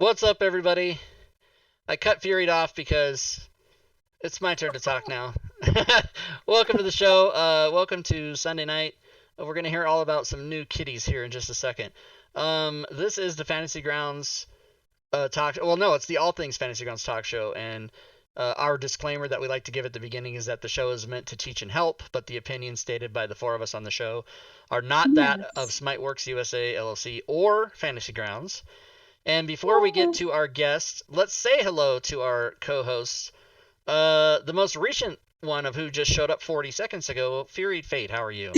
What's up, everybody? I cut Furied off because it's my turn to talk now. Welcome to the show. Welcome to Sunday night. We're going to hear all about some new kitties here in just a second. This is the Fantasy Grounds talk. Well, no, it's the All Things Fantasy Grounds talk show. And our disclaimer that we like to give at the beginning is that the show is meant to teach and help, but the opinions stated by the four of us on the show are not that of Yes. Smiteworks USA LLC or Fantasy Grounds. And before we get to our guests, let's say hello to our co-hosts. The most recent one of who just showed up 40 seconds ago, Furied Fate. How are you?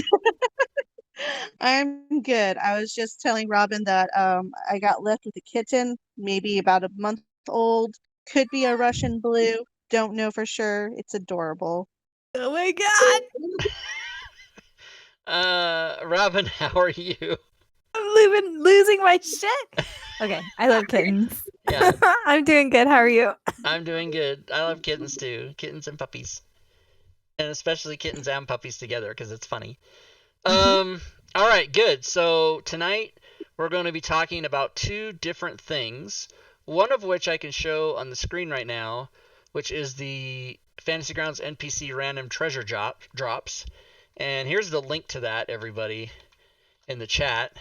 I'm good. I was just telling Robin that I got left with a kitten, maybe about a month old. Could be a Russian blue. Don't know for sure. It's adorable. Oh my god! Robin, how are you? I'm losing my shit. Okay, I love kittens. Yeah, I'm doing good. How are you? I'm doing good. I love kittens too. Kittens and puppies. And especially kittens and puppies together because it's funny. Um, all right, good. So tonight we're going to be talking about two different things. One of which I can show on the screen right now, which is the Fantasy Grounds NPC random treasure drops. And here's the link to that, everybody, in the chat.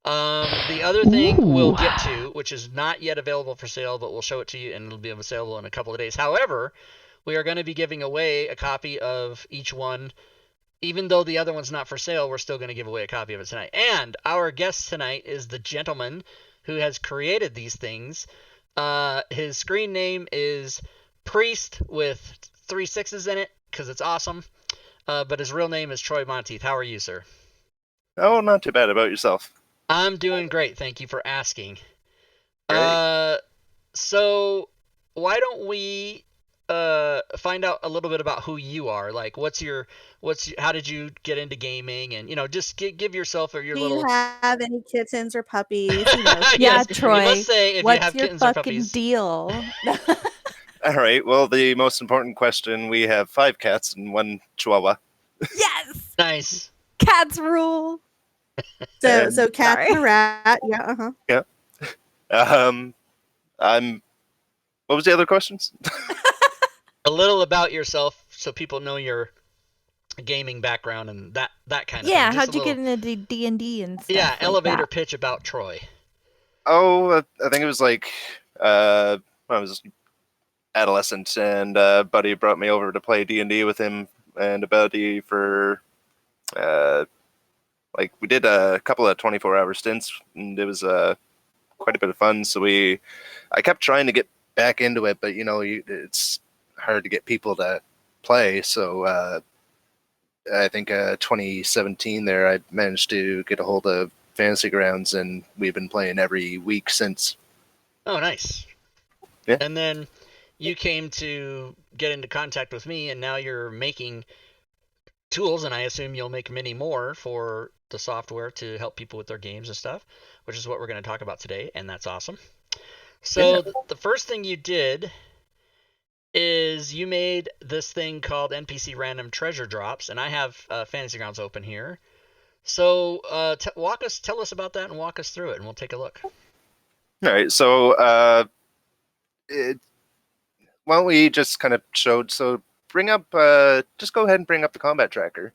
The other thing we'll get to, which is not yet available for sale, but we'll show it to you and it'll be available in a couple of days. However, we are going to be giving away a copy of each one. Even though the other one's not for sale, we're still going to give away a copy of it tonight. And our guest tonight is the gentleman who has created these things. His screen name is Priest with 3 6s in it because it's awesome. But his real name is Troy Monteith. How are you, sir? Oh, not too bad. About yourself? I'm doing great. Thank you for asking. Great. So why don't we find out a little bit about who you are? Like, how did you get into gaming? And just give yourself or your Do you little. have any kittens or puppies? Yeah, Yes, you must Troy. say if you What's have your kittens or fucking puppies. deal? All right. Well, the most important question: we have 5 cats and 1 Chihuahua. Yes, Nice. cats rule. So, And- so cat Sorry. and a rat. Yeah, Yeah. I'm. What was the other questions? A little about yourself so people know your gaming background and that kind of thing. Yeah, Just how'd a you little, get into D&D and stuff yeah, like elevator that? pitch about Troy. Oh, I think it was like when I was adolescent, and a buddy brought me over to play D&D with him and a buddy for like we did a couple of 24-hour stints, and it was quite a bit of fun. So I kept trying to get back into it, but it's hard to get people to play. So I think 2017 there, I managed to get a hold of Fantasy Grounds, and we've been playing every week since. Oh, nice. Yeah. And then you came to get into contact with me, and now you're making tools, and I assume you'll make many more for the software to help people with their games and stuff, which is what we're going to talk about today, and that's awesome. So Yeah. the first thing you did is you made this thing called NPC Random Treasure Drops, and I have Fantasy Grounds open here. So tell us about that and walk us through it, and we'll take a look. All right. So why don't we just kind of showed? So bring up, just go ahead and bring up the combat tracker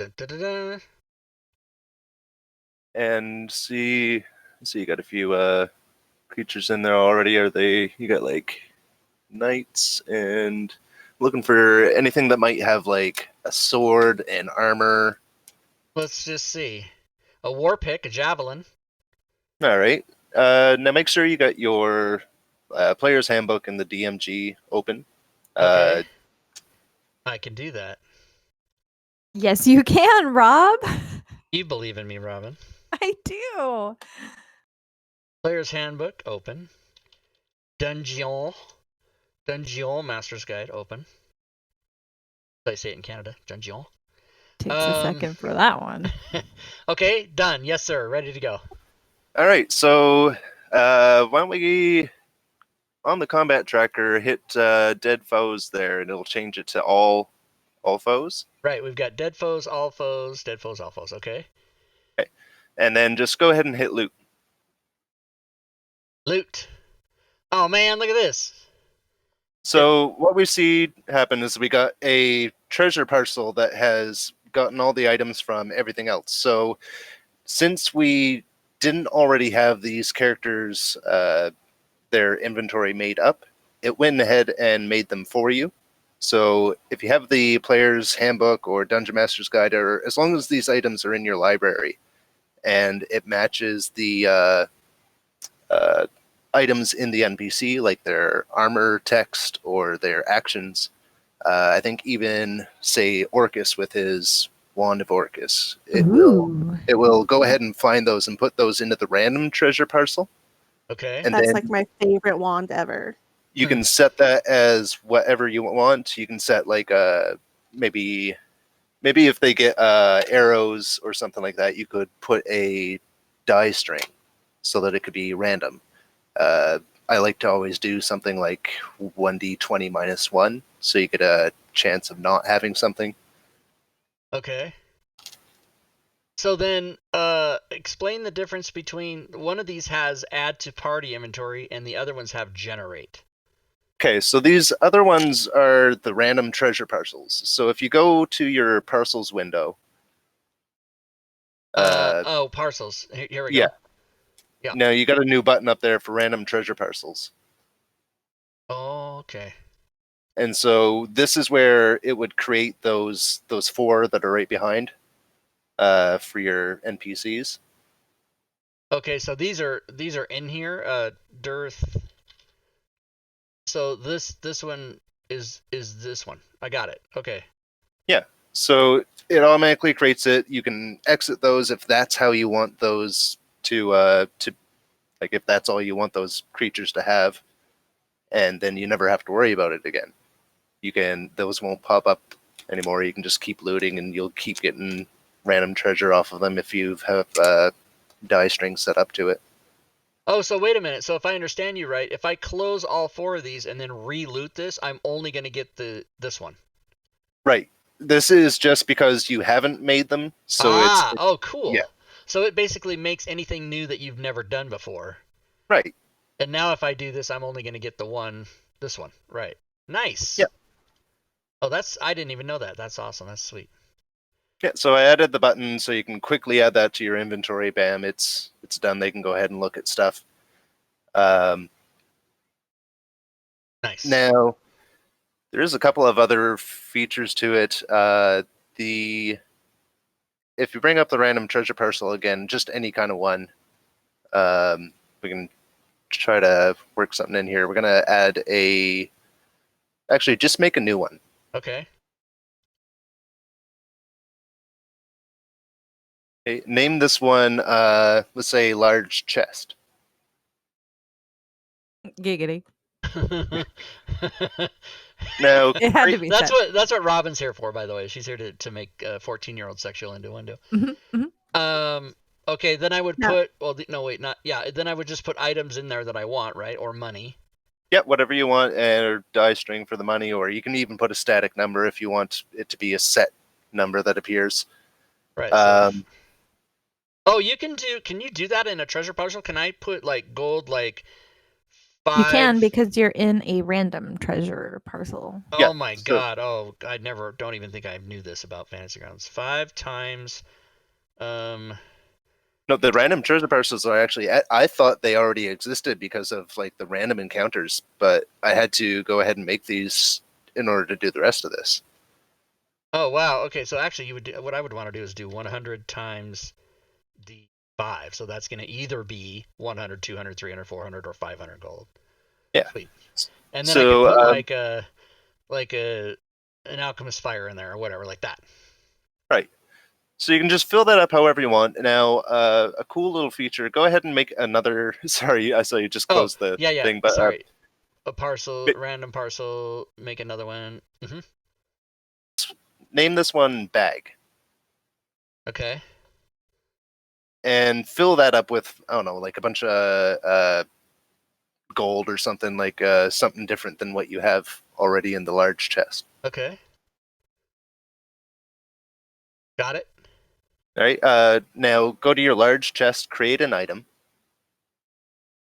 Da-da-da-da. and see. So you got a few creatures in there already. Are they? You got like knights and looking for anything that might have like a sword and armor. Let's just see. A war pick, a javelin. All right. Now make sure you got your player's handbook and the DMG open. Okay. I can do that. Yes, you can, Rob. You believe in me, Robin. I do. Player's handbook open. Dungeon Master's Guide open. I say it in Canada. Dungeon. Takes a second for that one. Okay, done. Yes, sir. Ready to go. All right. So why don't we on the combat tracker hit dead foes there, and it'll change it to all foes. Right, we've got dead foes, all foes, dead foes, all foes. Okay. And then just go ahead and hit loot. Loot. Oh man, look at this. So what we see happen is we got a treasure parcel that has gotten all the items from everything else. So since we didn't already have these characters, their inventory made up, it went ahead and made them for you. So if you have the player's handbook or dungeon master's guide, or as long as these items are in your library and it matches the uh, items in the NPC, like their armor text or their actions. I think even say Orcus with his wand of Orcus, Ooh. it will go ahead and find those and put those into the random treasure parcel, Okay. and That's then like my favorite wand ever. you can set that as whatever you want. You can set like maybe if they get arrows or something like that, you could put a die string so that it could be random. I like to always do something like 1d20 minus 1, so you get a chance of not having something. Okay. So then, explain the difference between one of these has add to party inventory and the other ones have generate. Okay, so these other ones are the random treasure parcels. So if you go to your parcels window, Oh, parcels. Here we yeah, go. Yeah. now you got a new button up there for random treasure parcels. Oh, okay. And so this is where it would create those four that are right behind for your NPCs. Okay, so these are in here. Dearth. So this one is this one. I got it. Okay. Yeah. So it automatically creates it. You can exit those if that's how you want those to like if that's all you want those creatures to have, and then you never have to worry about it again. Those won't pop up anymore. You can just keep looting and you'll keep getting random treasure off of them if you have die strings set up to it. Oh, so wait a minute. So if I understand you right, if I close all four of these and then re-loot this, I'm only going to get this one. Right. This is just because you haven't made them, so Oh, cool. yeah. So it basically makes anything new that you've never done before. Right. And now if I do this, I'm only going to get this one. Right. Nice. Yeah. Oh, I didn't even know that. That's awesome. That's sweet. Yeah, so I added the button so you can quickly add that to your inventory. Bam, it's done. They can go ahead and look at stuff. Nice. Now, there is a couple of other features to it. If you bring up the random treasure parcel again, just any kind of one, we can try to work something in here. We're gonna add actually just make a new one. Okay. Okay, name this one, let's say large chest. Giggity. Now, It had to be that's said. what Robin's here for, by the way. She's here to make a 14-year-old sexual innuendo. Okay, then I would No. put no wait, not yeah, then I would just put items in there that I want, right? Or money. yeah, whatever you want, or die string for the money, or you can even put a static number if you want it to be a set number that appears. Right. So oh, can you do that in a treasure puzzle? Can I put like gold like 5? You can because you're in a random treasure parcel. Oh Yeah, my god. Oh, I don't even think I knew this about Fantasy Grounds. 5 times No, the random treasure parcels are actually, I thought they already existed because of like the random encounters, but I had to go ahead and make these in order to do the rest of this. Oh wow. Okay, so actually what I would want to do is do 100 times D5. So that's going to either be 100, 200, 300, 400 or 500 gold. Yeah. Sweet. And then I could put like an alchemist fire in there or whatever like that. Right. So you can just fill that up however you want. Now, a cool little feature. Go ahead and make another. Sorry, I saw you just close the yeah. thing. But sorry, a parcel, random parcel. Make another one. Name this one bag. Okay. And fill that up with, I don't know, like a bunch of gold or something, like something different than what you have already in the large chest. Okay. Got it. All right. Now go to your large chest, create an item.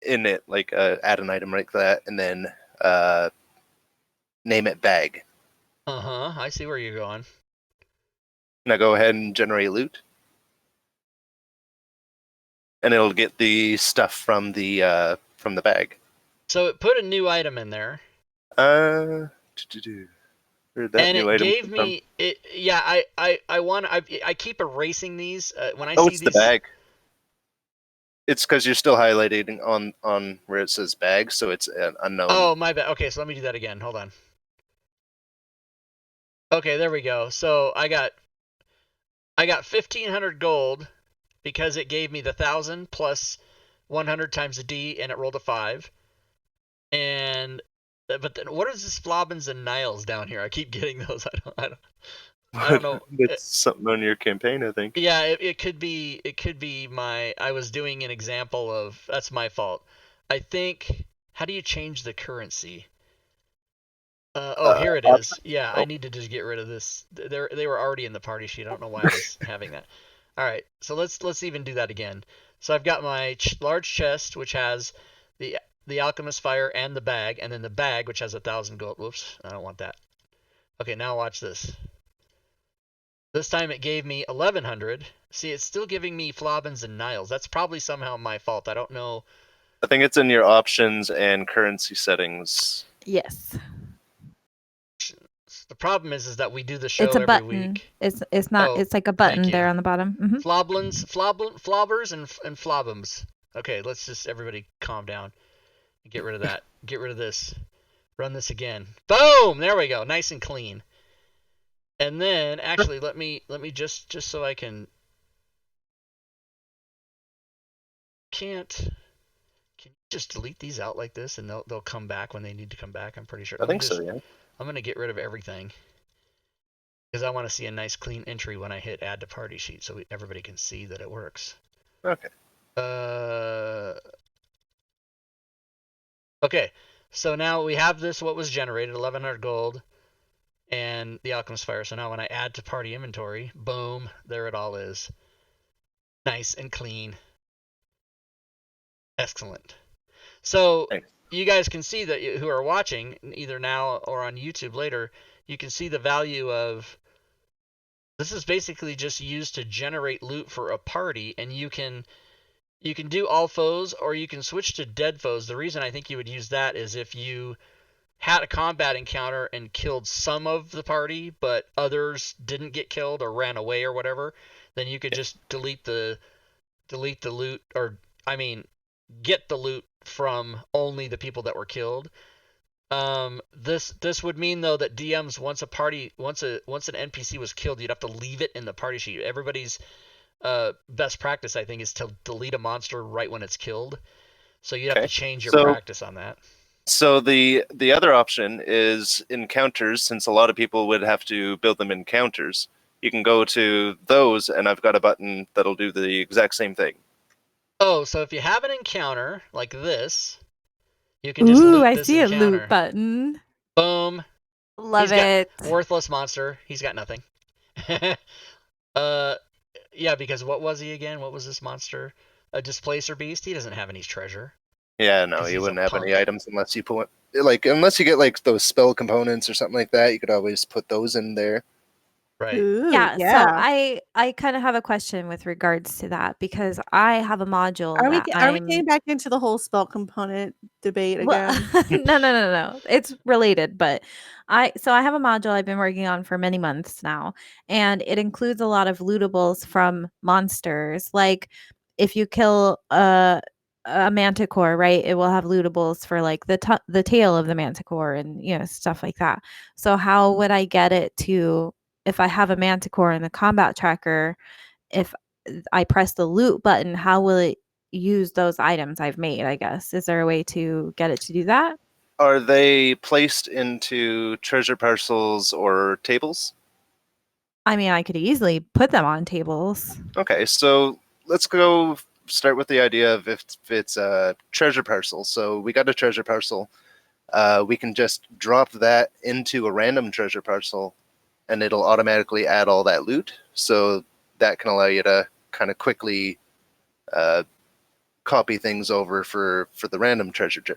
in it, like add an item like that, and then name it bag. I see where you're going. Now go ahead and generate loot, and it'll get the stuff from the bag. So it put a new item in there. Where'd that And new it item gave come from? me it. Yeah, I keep erasing these when I Oh, see it's these. the bag. It's because you're still highlighting on where it says bag, so it's an unknown. Oh, my bad. Okay, so let me do that again. Hold on. Okay, there we go. So I got 1,500 gold because it gave me the 1,000 plus 100 times a D, and it rolled a 5. And but then what is this Flobbins and Niles down here? I keep getting those. I don't know. It's something on your campaign, I think. Yeah, it could be my. I was doing an example of. That's my fault. I think. How do you change the currency? Here it is. Yeah, I Oh. need to just get rid of this. They were already in the party sheet. I don't know why I was having that. All right, so let's even do that again. So I've got my large chest, which has the alchemist fire and the bag, and then the bag, which has 1,000 gold. Whoops, I don't want that. Okay, now watch this. This time it gave me 1,100. See, it's still giving me Flobbins and Niles. That's probably somehow my fault. I don't know. I think it's in your options and currency settings. Yes. The problem is that we do the show It's a every button. week. It's not. Oh, It's like a thank button you. there on the bottom. Flobbers, and flobbums. Okay, let's just everybody calm down. Get rid of that. Get rid of this. Run this again. Boom! There we go. Nice and clean. And then, actually, let me just so I can you just delete these out like this, and they'll come back when they need to come back? I'm pretty sure. I think so, yeah. I'm gonna get rid of everything because I want to see a nice clean entry when I hit add to party sheet, so everybody can see that it works. Okay. Okay. So now we have this. What was generated? 1,100 gold, and the alchemist fire. So now when I add to party inventory, boom, there it all is. Nice and clean. Excellent. So Thanks. you guys can see that who are watching either now or on YouTube later, you can see the value of this is basically just used to generate loot for a party, and you can do all foes or you can switch to dead foes. The reason I think you would use that is if you had a combat encounter and killed some of the party, but others didn't get killed or ran away or whatever, then you could just delete the loot, or I mean get the loot from only the people that were killed. This would mean though that DMs once an NPC was killed, you'd have to leave it in the party sheet. Everybody's best practice, I think, is to delete a monster right when it's killed. So you'd have to change your practice on that. So the other option is encounters, since a lot of people would have to build them in encounters. You can go to those, and I've got a button that'll do the exact same thing. Oh, so if you have an encounter like this, you can just loot I this see encounter. a loot button. Boom. Love it. Worthless monster. He's got nothing. Yeah, because what was he again? What was this monster? A displacer beast? He doesn't have any treasure. Yeah, no, you wouldn't have any items unless you put unless you get like those spell components or something like that. You could always put those in there. Right. Ooh, Yeah, so I kind of have a question with regards to that because I have a module Are we that are we getting back into the whole spell component debate again? No. It's related, but I have a module I've been working on for many months now, and it includes a lot of lootables from monsters. Like if you kill a manticore, right? It will have lootables for like the tail of the manticore and stuff like that. So how would I get it to, if I have a manticore in the combat tracker, if I press the loot button, how will it use those items I've made, I guess? Is there a way to get it to do that? Are they placed into treasure parcels or tables? I mean, I could easily put them on tables. Okay, so let's go start with the idea of if it's a treasure parcel. So we got a treasure parcel. We can just drop that into a random treasure parcel, and it'll automatically add all that loot. So that can allow you to kind of quickly copy things over for the random treasure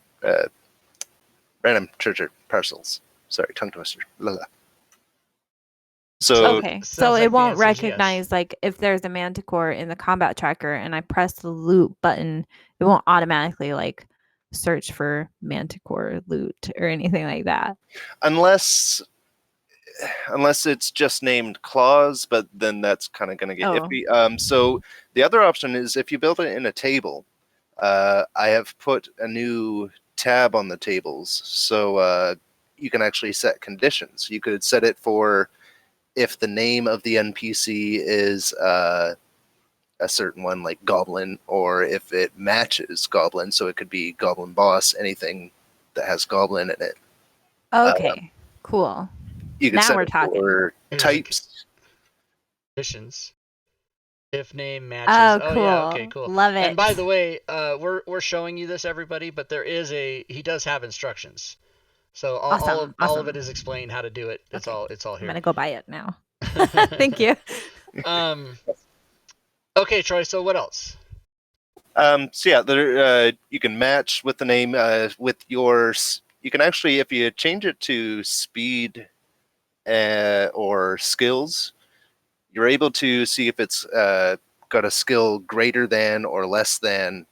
parcels. Sorry, tongue twister. La, la. So Okay, so sounds it like the won't answer is yes. recognize like if there's a manticore in the combat tracker and I press the loot button, it won't automatically like search for manticore loot or anything like that. unless it's just named claws, but then that's kind of going to get iffy. So the other option is if you build it in a table. I have put a new tab on the tables, so you can actually set conditions. You could set it for if the name of the NPC is a certain one, like Goblin, or if it matches Goblin, so it could be Goblin Boss, anything that has Goblin in it. Okay, cool. You could Now set we're it talking. for types. Conditions. If name matches. Oh, Oh yeah, okay, cool. Love it. And by the way, we're showing you this, everybody, but he does have instructions. So all of it is explained how to do it. It's all I'm here. gonna go buy it now. Thank you. Okay, Troy. So what else? So yeah, there, you can match with the name with yours. You can actually, if you change it to speed or skills, you're able to see if it's got a skill greater than or less than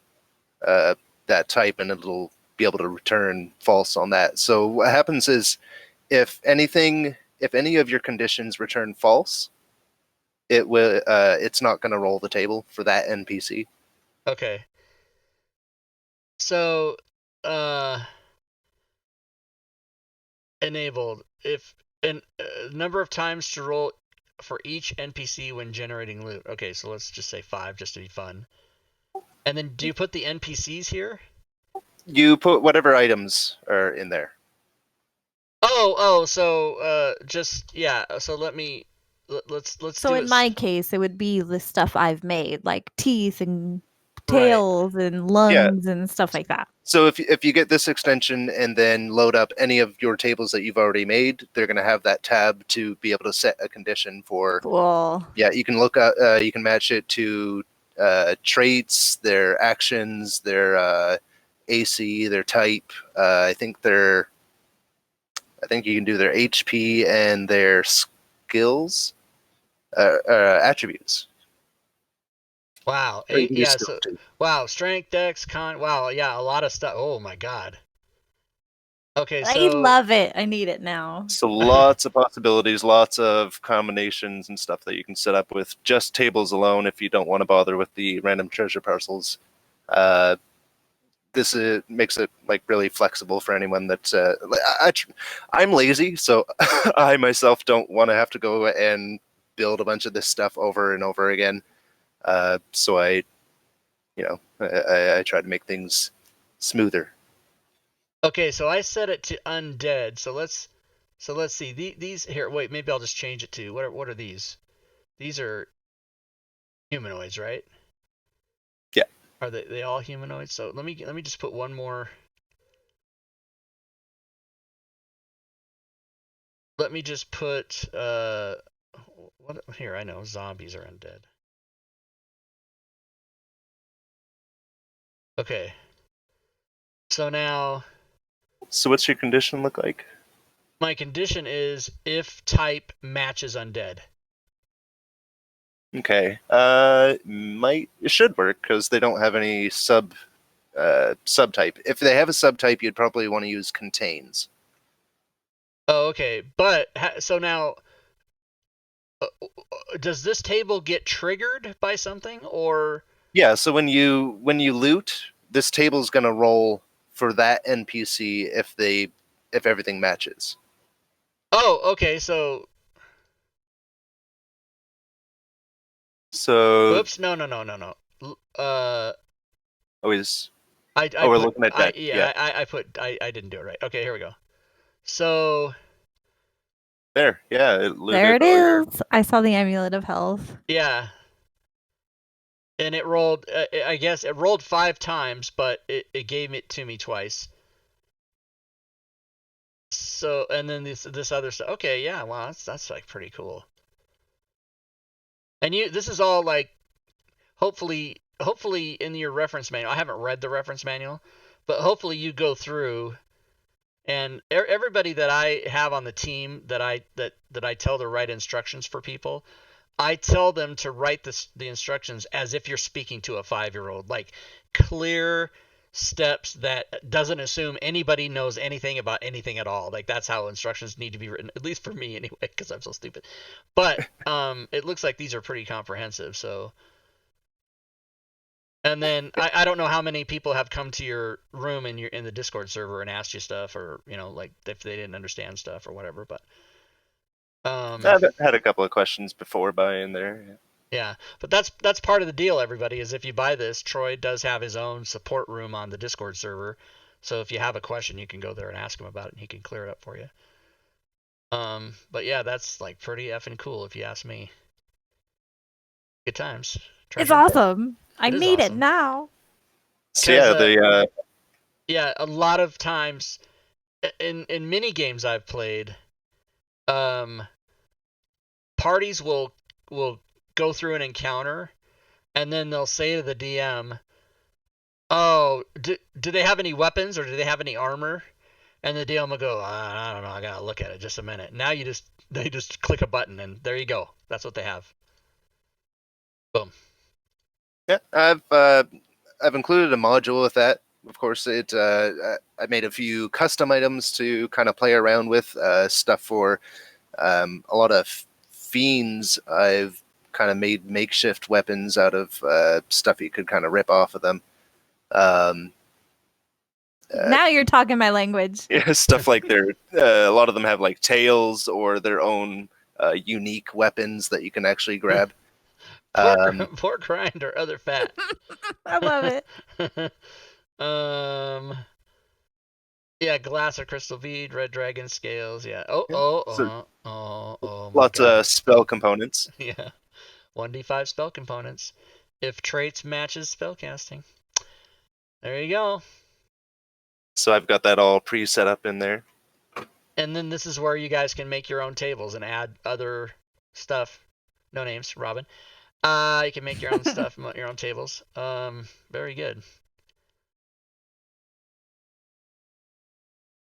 that type, and it'll be able to return false on that. So what happens is, if any of your conditions return false, it's not going to roll the table for that NPC. Okay. So, enabled. If number of times to roll for each NPC when generating loot. Okay, so let's just say 5 just to be fun. And then do you put the NPCs here? You put whatever items are in there. So just yeah. So let's So do in it. my case, it would be the stuff I've made, like teeth and Right. tails and lungs and stuff like that. So if you get this extension and then load up any of your tables that you've already made, they're going to have that tab to be able to set a condition for. Cool. Yeah, you can look at you can match it to traits, their actions, their AC, their type. I think you can do their HP and their skills, attributes. Wow. Or you can do Yeah. skills So too. wow. Strength, Dex, con. Wow. Yeah. A lot of stuff. Oh my god. Okay. I So love it. I need it now. So lots of possibilities, lots of combinations and stuff that you can set up with just tables alone if you don't want to bother with the random treasure parcels. This makes it like really flexible for anyone that I'm lazy, so I myself don't want to have to go and build a bunch of this stuff over and over again. So I try to make things smoother. okay. So I set it to undead. So let's see. These here. Wait. Maybe I'll just change it to what are these? These are humanoids, right? Yeah. Are they all humanoids? So let me just put one more. Let me just put what here? I know zombies are undead. Okay. So now So what's your condition look like? my condition is if type matches undead. Okay. It should work because they don't have any subtype. If they have a subtype, you'd probably want to use contains. Oh, okay. But so now, does this table get triggered by something or? Yeah. So when you loot, this table's going to roll for that NPC if everything matches. Oh, okay. So. Whoops! No. Always. We're looking at that. I didn't do it right. Okay, here we go. So. There. Yeah. It looted There it earlier. is. I saw the amulet of health. Yeah. And it rolled. I guess it rolled 5 times, but it gave it to me twice. So and then this other stuff. Okay, yeah. Wow, that's like pretty cool. And this is all like, hopefully hopefully in your reference manual, I haven't read the reference manual, but hopefully you go through and everybody that I have on the team that I tell to write instructions for people, I tell them to write the instructions as if you're speaking to a 5-year-old, like clear steps that doesn't assume anybody knows anything about anything at all. Like that's how instructions need to be written, at least for me anyway, because I'm so stupid. But it looks like these are pretty comprehensive. So, and then I don't know how many people have come to your room in the Discord server and asked you stuff, or like if they didn't understand stuff or whatever. But I've had a couple of questions before buying there. yeah, but that's part of the deal, everybody, is if you buy this, Troy does have his own support room on the Discord server. So if you have a question, you can go there and ask him about it, and he can clear it up for you. But yeah, that's like pretty effing cool if you ask me. Good times. It's awesome. I need it now. So yeah, yeah, a lot of times in mini games I've played, parties will go through an encounter, and then they'll say to the DM, "Oh, do they have any weapons or do they have any armor?" And the DM will go, "I don't know. I gotta look at it. Just a minute." Now they just click a button and there you go. That's what they have. Boom. Yeah, I've included a module with that. Of course, I made a few custom items to kind of play around with, stuff for a lot of fiends. I've kind of made makeshift weapons out of stuff you could kind of rip off of them. Now you're talking my language. Yeah, stuff like a lot of them have like tails or their own unique weapons that you can actually grab. Pork rind or other fat. I love it. Yeah, glass or crystal bead, red dragon scales. Yeah. Lots of spell components. Yeah. 1d5 spell components. If traits matches spellcasting. There you go. So I've got that all pre-set up in there. And then this is where you guys can make your own tables and add other stuff. No names, Robin. You can make your own stuff, your own tables. Very good.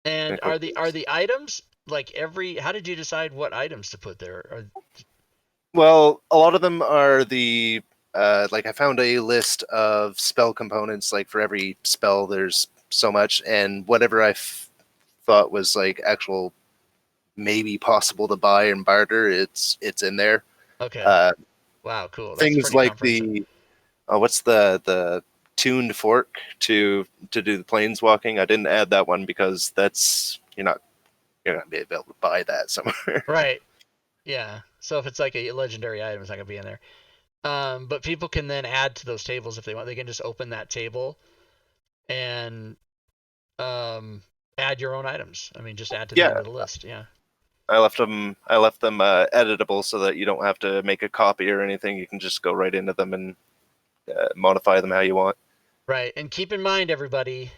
And are the items like how did you decide what items to put there? Well, a lot of them are the like I found a list of spell components. Like for every spell, there's so much, and whatever I thought was like actual maybe possible to buy and barter, it's in there. Okay. Wow, cool. That's things like what's the tuned fork to do the planeswalking. I didn't add that one because that's you're not gonna be able to buy that somewhere. Right. Yeah. So if it's like a legendary item, it's not gonna be in there. But people can then add to those tables if they want. They can just open that table and add your own items. I mean, just add to the end of the list. Yeah. I left them editable so that you don't have to make a copy or anything. You can just go right into them and modify them how you want. Right. And keep in mind, everybody,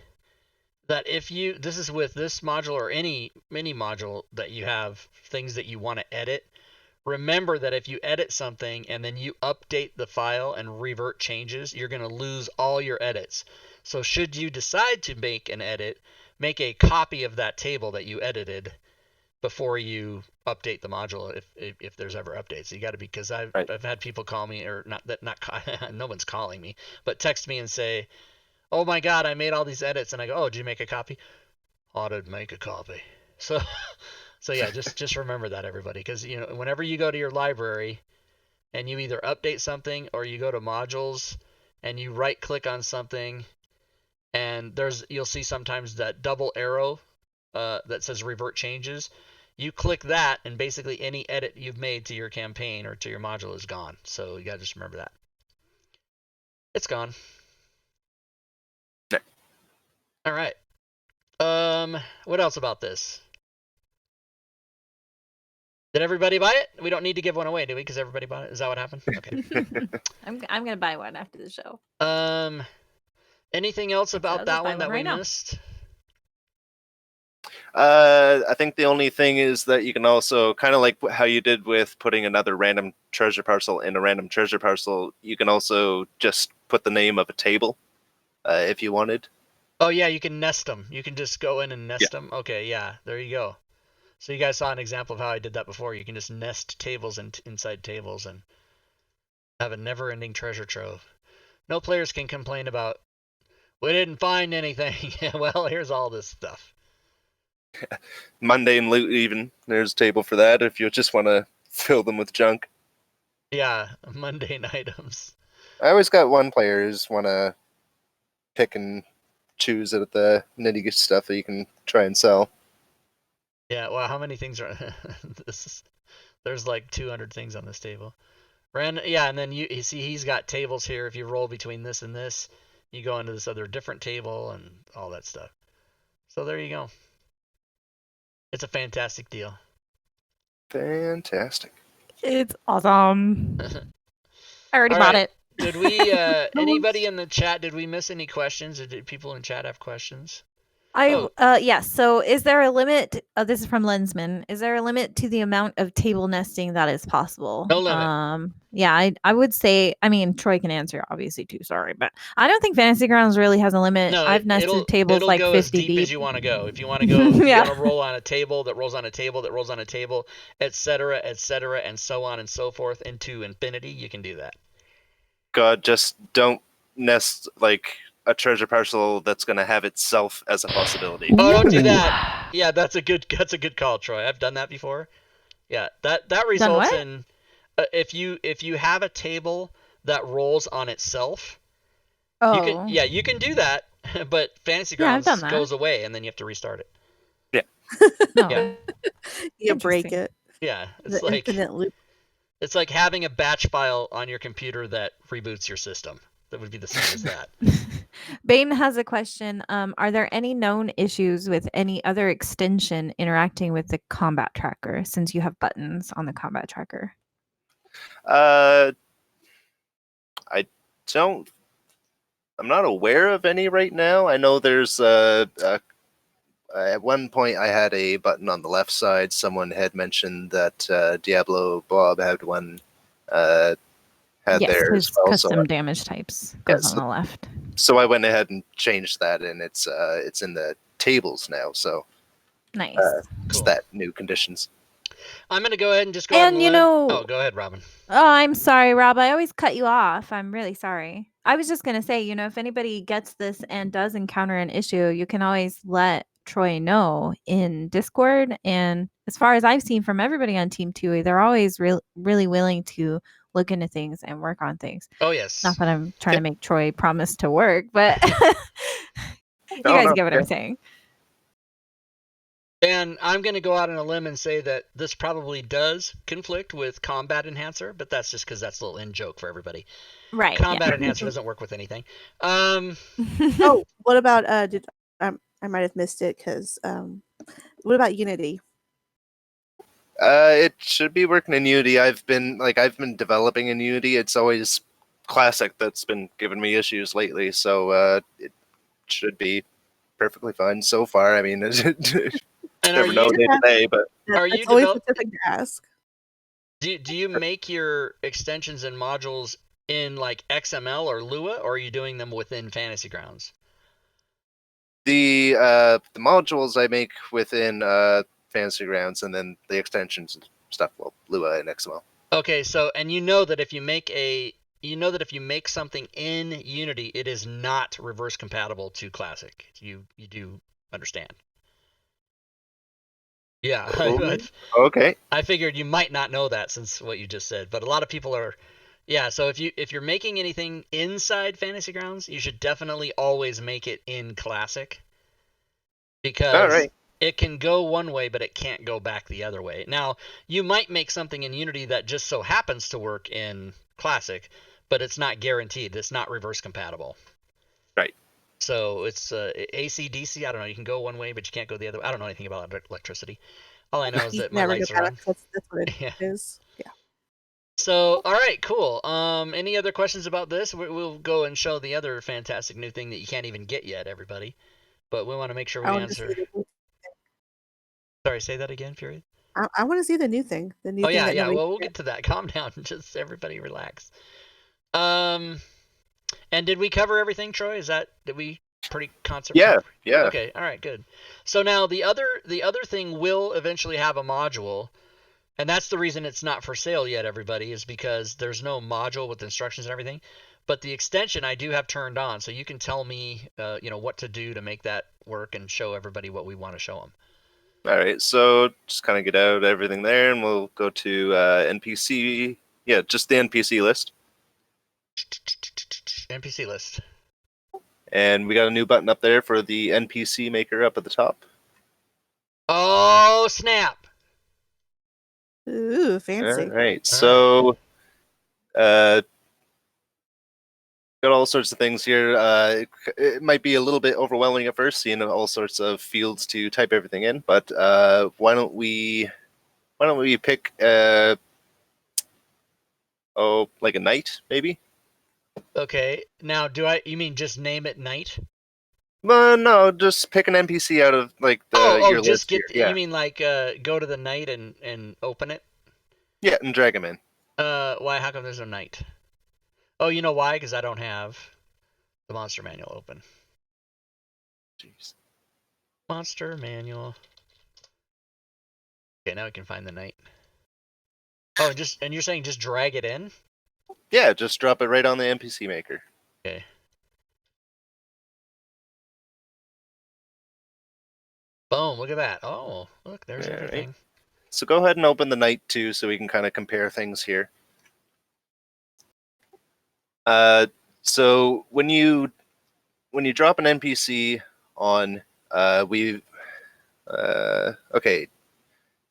that this is with this module or any mini module that you have things that you want to edit. Remember that if you edit something and then you update the file and revert changes, you're going to lose all your edits. So should you decide to make an edit, make a copy of that table that you edited before you update the module if there's ever updates. You got to be, because I've had people call me, or not no one's calling me, but text me and say, "Oh my God, I made all these edits," and I go, "Oh, did you make a copy?" "I didn't make a copy." So yeah, just remember that, everybody, because whenever you go to your library and you either update something or you go to modules and you right click on something, and you'll see sometimes that double arrow that says revert changes. You click that, and basically any edit you've made to your campaign or to your module is gone. So you gotta just remember that. It's gone. Yeah. All right. What else about this? Did everybody buy it? We don't need to give one away, do we? Because everybody bought it. Is that what happened? Okay. I'm gonna buy one after the show. Anything else about that one that we missed? I think the only thing is that you can also, kind of like how you did with putting another random treasure parcel in a random treasure parcel, you can also just put the name of a table if you wanted. Oh yeah, you can nest them. You can just go in and nest them. Okay, yeah, there you go. So you guys saw an example of how I did that before. You can just nest tables inside tables and have a never-ending treasure trove. No players can complain about, we didn't find anything. Well, here's all this stuff. Mundane loot, even. There's a table for that if you just want to fill them with junk. Yeah, mundane items. I always got one player who just want to pick and choose at the nitty stuff that you can try and sell. Yeah, well, how many things are there's like 200 things on this table. Yeah, and then you see he's got tables here. If you roll between this and this, you go into this other different table and all that stuff. So there you go. It's a fantastic deal. Fantastic. It's awesome. I already All bought right. it. Did we anybody in the chat, did we miss any questions? Or did people in chat have questions? Yes. So is there a limit? This is from Lensman. Is there a limit to the amount of table nesting that is possible? No limit. Yeah, I would say, I mean, Troy can answer obviously too, sorry, but I don't think Fantasy Grounds really has a limit. No, I've nested tables it'll like go 50 as deep deep. as you want to go. If you want to go, if Yeah. you want to roll on a table that rolls on a table that rolls on a table, etc., and so on and so forth into infinity, you can do that. God, just don't nest like a treasure parcel that's going to have itself as a possibility. Oh, don't do that. Yeah, that's a good call, Troy. I've done that before. Yeah, that results what? in if you have a table that rolls on itself, Oh. you can do that, but Fantasy Yeah, I've Grounds done that. goes away and then you have to restart it. No. Yeah. You break Interesting. it. Yeah, The infinite loop. it's like having a batch file on your computer that reboots your system. That would be the same as that. Bane has a question. Are there any known issues with any other extension interacting with the combat tracker since you have buttons on the combat tracker? I don't. I'm not aware of any right now. I know there's at one point I had a button on the left side. Someone had mentioned that Diablo Bob had one. Had Yes, there his as well. custom damage types goes on the left. So I went ahead and changed that, and it's in the tables now. So Nice. it's Cool. that new conditions. I'm gonna go ahead and just go ahead And and you know, Oh, go ahead, Robin. oh, I'm sorry, Rob. I always cut you off. I'm really sorry. I was just gonna say, you know, if anybody gets this and does encounter an issue, you can always let Troy know in Discord. And as far as I've seen from everybody on Team 2, they're always really willing to look into things and work on things. Oh yes. Not that I'm trying to make Troy promise to work, but you guys get what I'm saying. And I'm going to go out on a limb and say that this probably does conflict with Combat Enhancer, but that's just because that's a little in joke for everybody. Right. Combat Enhancer doesn't work with anything. Oh, what about I might have missed it because what about Unity? It should be working in Unity. I've been developing in Unity. It's always Classic that's been giving me issues lately, so it should be perfectly fine so far. I mean, never know day to day, but are you always specific to ask? Do you make your extensions and modules in like XML or Lua, or are you doing them within Fantasy Grounds? The modules I make within Fantasy Grounds, and then the extensions and stuff, well, Lua and XML. Okay, so and you know that if you make something in Unity, it is not reverse compatible to Classic. You do understand? Yeah. Okay. I figured you might not know that since what you just said, but a lot of people are. Yeah, so if you're making anything inside Fantasy Grounds, you should definitely always make it in Classic, because it can go one way, but it can't go back the other way. Now, you might make something in Unity that just so happens to work in Classic, but it's not guaranteed. It's not reverse compatible. Right. So it's AC/DC. I don't know. You can go one way, but you can't go the other way. I don't know anything about electricity. All I know is that my lights are on. That's what it is. Yeah. So, all right, cool. Any other questions about this? We'll go and show the other fantastic new thing that you can't even get yet, everybody. But we want to make sure we answer. Sorry, say that again, Fury. I want to see the new thing. The new thing. Yeah. Well, we'll get to that. Calm down. Just everybody relax. And did we cover everything, Troy? Did we pretty Yeah, yeah. Okay, all right, good. So now the other thing will eventually have a module, and that's the reason it's not for sale yet, everybody, is because there's no module with instructions and everything. But the extension I do have turned on, so you can tell me, what to do to make that work and show everybody what we want to show them. All right, so just kind of get out everything there, and we'll go to NPC. Yeah, just the NPC list. NPC list. And we got a new button up there for the NPC Maker up at the top. Oh, snap! Ooh, fancy. All right, so got all sorts of things here. It might be a little bit overwhelming at first, seeing all sorts of fields to type everything in. But why don't we pick like a knight, maybe? Okay, now you mean just name it Knight? No, just pick an NPC out of like your just list get. here. Yeah. You mean like go to the Knight and open it? Yeah, and drag him in. Why? How come there's no Knight? Oh, you know why? Because I don't have the monster manual open. Jeez. Monster manual. Okay, now we can find the Knight. Oh, and you're saying just drag it in? Yeah, just drop it right on the NPC Maker. Okay. Boom! Look at that. Oh, look, there's everything. Right. So go ahead and open the Knight too, so we can kind of compare things here. So when you drop an NPC on, okay,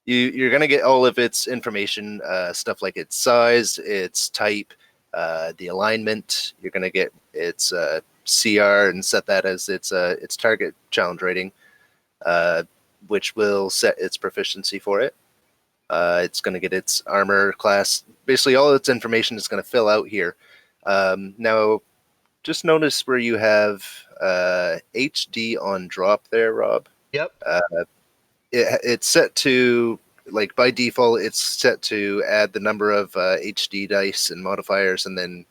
you're gonna get all of its information, stuff like its size, its type, the alignment. You're gonna get its CR and set that as its target challenge rating, which will set its proficiency for it. It's going to get its armor class. Basically, all its information is going to fill out here. Now, just notice where you have HD on drop there, Rob. Yep. It's set to, like, by default, it's set to add the number of HD dice and modifiers and then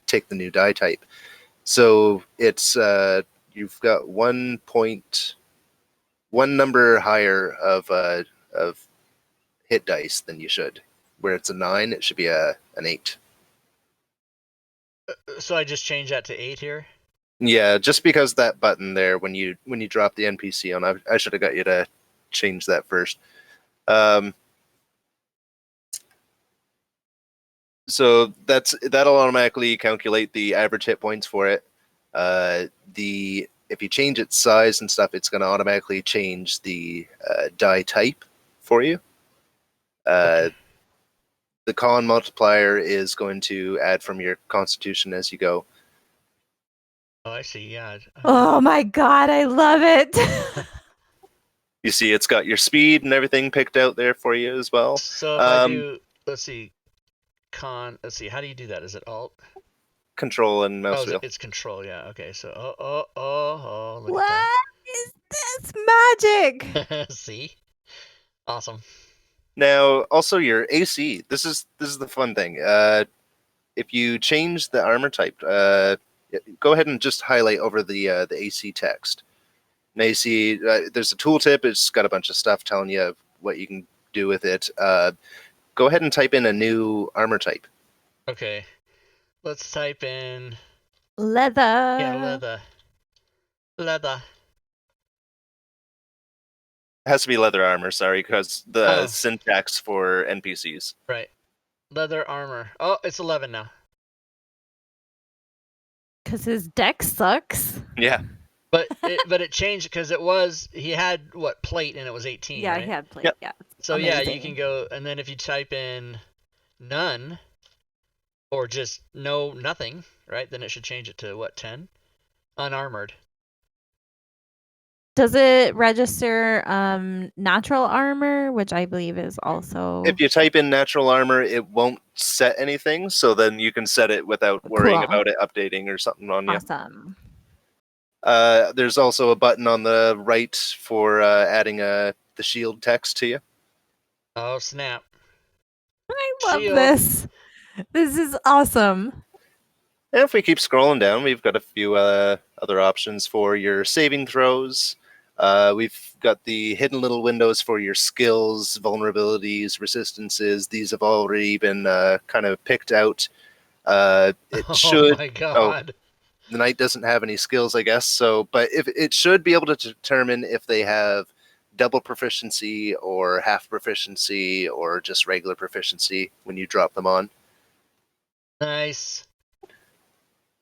take the new die type. So it's you've got 1 number higher of hit dice than you should. Where it's a 9, it should be an 8. So I just changed that to 8 here? Yeah, just because that button there, when you drop the NPC on, I should have got you to change that first. So that'll automatically calculate the average hit points for it. If you change its size and stuff, it's going to automatically change the die type for you. Okay. The con multiplier is going to add from your constitution as you go. Oh, I see. Yeah. Oh my god, I love it. You see, it's got your speed and everything picked out there for you as well. So if I do, let's see, let's see, how do you do that? Is it Alt? Control and mouse wheel. It's Control. Yeah. Okay. So look What at is this magic? that. See, awesome. Now, also your AC. This is the fun thing. If you change the armor type, go ahead and just highlight over the AC text. And AC, there's a tooltip. It's got a bunch of stuff telling you what you can do with it. Go ahead and type in a new armor type. Okay. Let's type in Leather. Yeah, leather. It has to be leather armor, sorry, because the syntax for NPCs. Right. Leather armor. Oh, it's 11 now. Because his deck sucks. Yeah. But it changed because he had what, plate, and it was 18. Yeah, right? he had plate. Yep. Yeah. So yeah, you amazing. can go, and then if you type in none or just nothing, right? Then it should change it to what, 10? Unarmored. Does it register natural armor, which I believe is also... If you type in natural armor, it won't set anything, so then you can set it without worrying about it updating or something on you. Awesome. There's also a button on the right for adding the shield text to you. Oh, snap. I love Shield. this. This is awesome. And if we keep scrolling down, we've got a few other options for your saving throws. We've got the hidden little windows for your skills, vulnerabilities, resistances. These have already been kind of picked out. It should. Oh my Oh, god. the knight doesn't have any skills, I guess. So, but if it should be able to determine if they have double proficiency or half proficiency or just regular proficiency when you drop them on. Nice.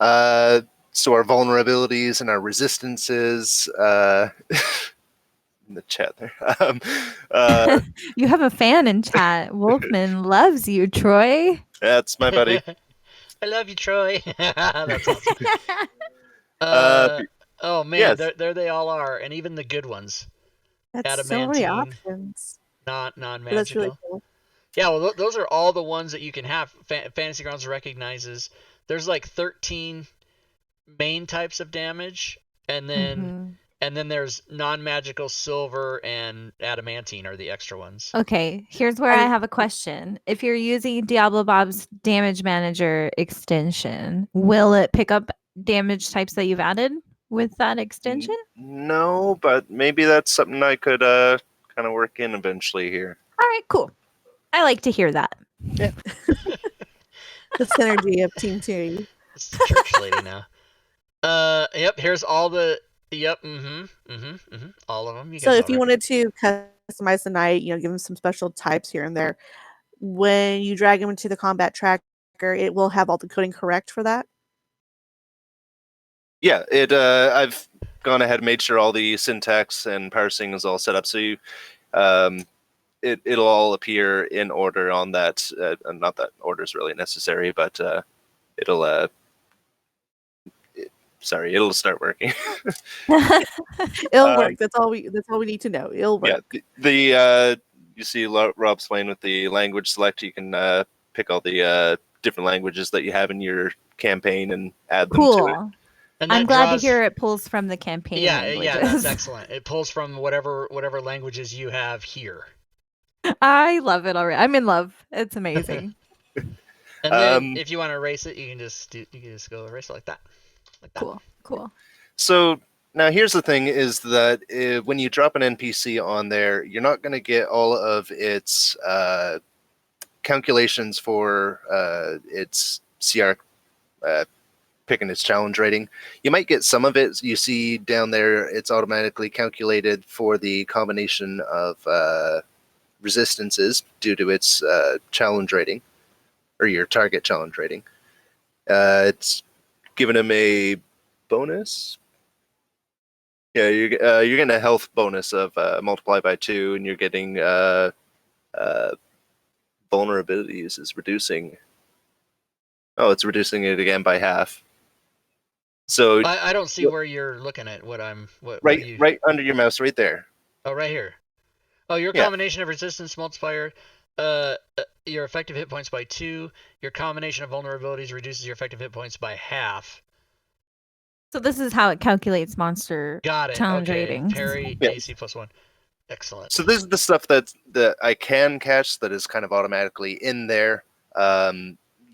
So our vulnerabilities and our resistances in the chat there. You have a fan in chat. Wolfman loves you, Troy. That's my buddy. I love you, Troy. That's awesome. Oh man, yes. there they all are, and even the good ones. That's so many Adamantine, options. not But non-magical. that's really cool. Yeah, well, those are all the ones that you can have. Fantasy Grounds recognizes there's like 13 main types of damage, and then there's non-magical silver and adamantine are the extra ones. Okay, here's where I have a question. If you're using Diablo Bob's Damage Manager extension, will it pick up damage types that you've added with that extension? No, but maybe that's something I could kind of work in eventually here. All right, cool. I like to hear that. Yeah. The synergy of Team 2. It's the church lady now. Yep, here's all the all of them. So if you wanted to customize the knight, give him some special types here and there, when you drag him into the combat tracker, it will have all the coding correct for that. Yeah, I've gone ahead and made sure all the syntax and parsing is all set up, so you, it'll all appear in order on that. Not that order is really necessary, but it'll. Sorry, it'll start working. It'll work. That's all we need to know. It'll work. Yeah, the you see Rob's playing with the language select. You can pick all the different languages that you have in your campaign and add them to it. And I'm glad to hear it pulls from the campaign. Yeah, languages. yeah, that's excellent. It pulls from whatever languages you have here. I love it already. I'm in love. It's amazing. And then if you want to erase it, you can just go erase it like that. Cool. So now here's the thing: is that when you drop an NPC on there, you're not going to get all of its calculations for its CR picking its challenge rating. You might get some of it. You see down there, it's automatically calculated for the combination of resistances due to its challenge rating, or your target challenge rating. It's giving him a bonus. Yeah, you're getting a health bonus of multiplied by 2, and you're getting vulnerabilities is reducing. Oh, it's reducing it again by half. So I don't see where you're looking at. Right under your mouse, right there. Oh, right here. Oh, your combination of resistance multiplier. Your effective hit points by 2. Your combination of vulnerabilities reduces your effective hit points by half. So this is how it calculates monster challenge rating. Parry AC +1. Excellent. So this is the stuff that I can catch that is kind of automatically in there.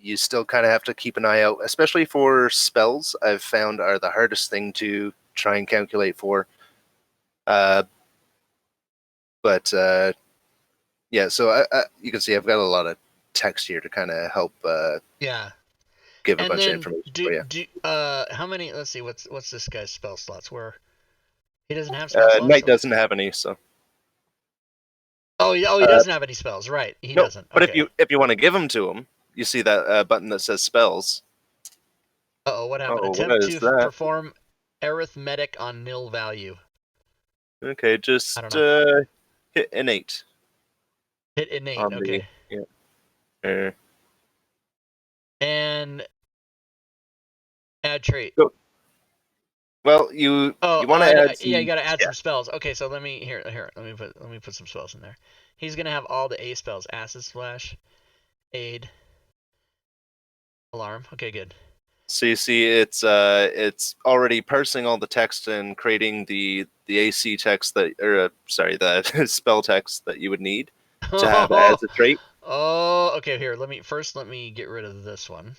You still kind of have to keep an eye out, especially for spells. I've found are the hardest thing to try and calculate for. But yeah, so you can see I've got a lot of text here to kind of help. Give a bunch of information. How many? Let's see. What's this guy's spell slots? Where he doesn't have spell slots. Knight doesn't have any. So. Oh, he doesn't have any spells, right? He doesn't. But if you want to give them to him, you see that button that says spells. What happened? Attempt to perform arithmetic on nil value. Okay, just hit innate. Hit innate. Okay. Yeah. And add trait. Well, you want to add. You got to add some spells. Okay, so let me put some spells in there. He's gonna have all the A spells: Acid Splash, Aid, Alarm. Okay, good. So you see, it's already parsing all the text and creating the AC text the spell text that you would need to have as a trait. Oh, okay. Here, let me get rid of this one.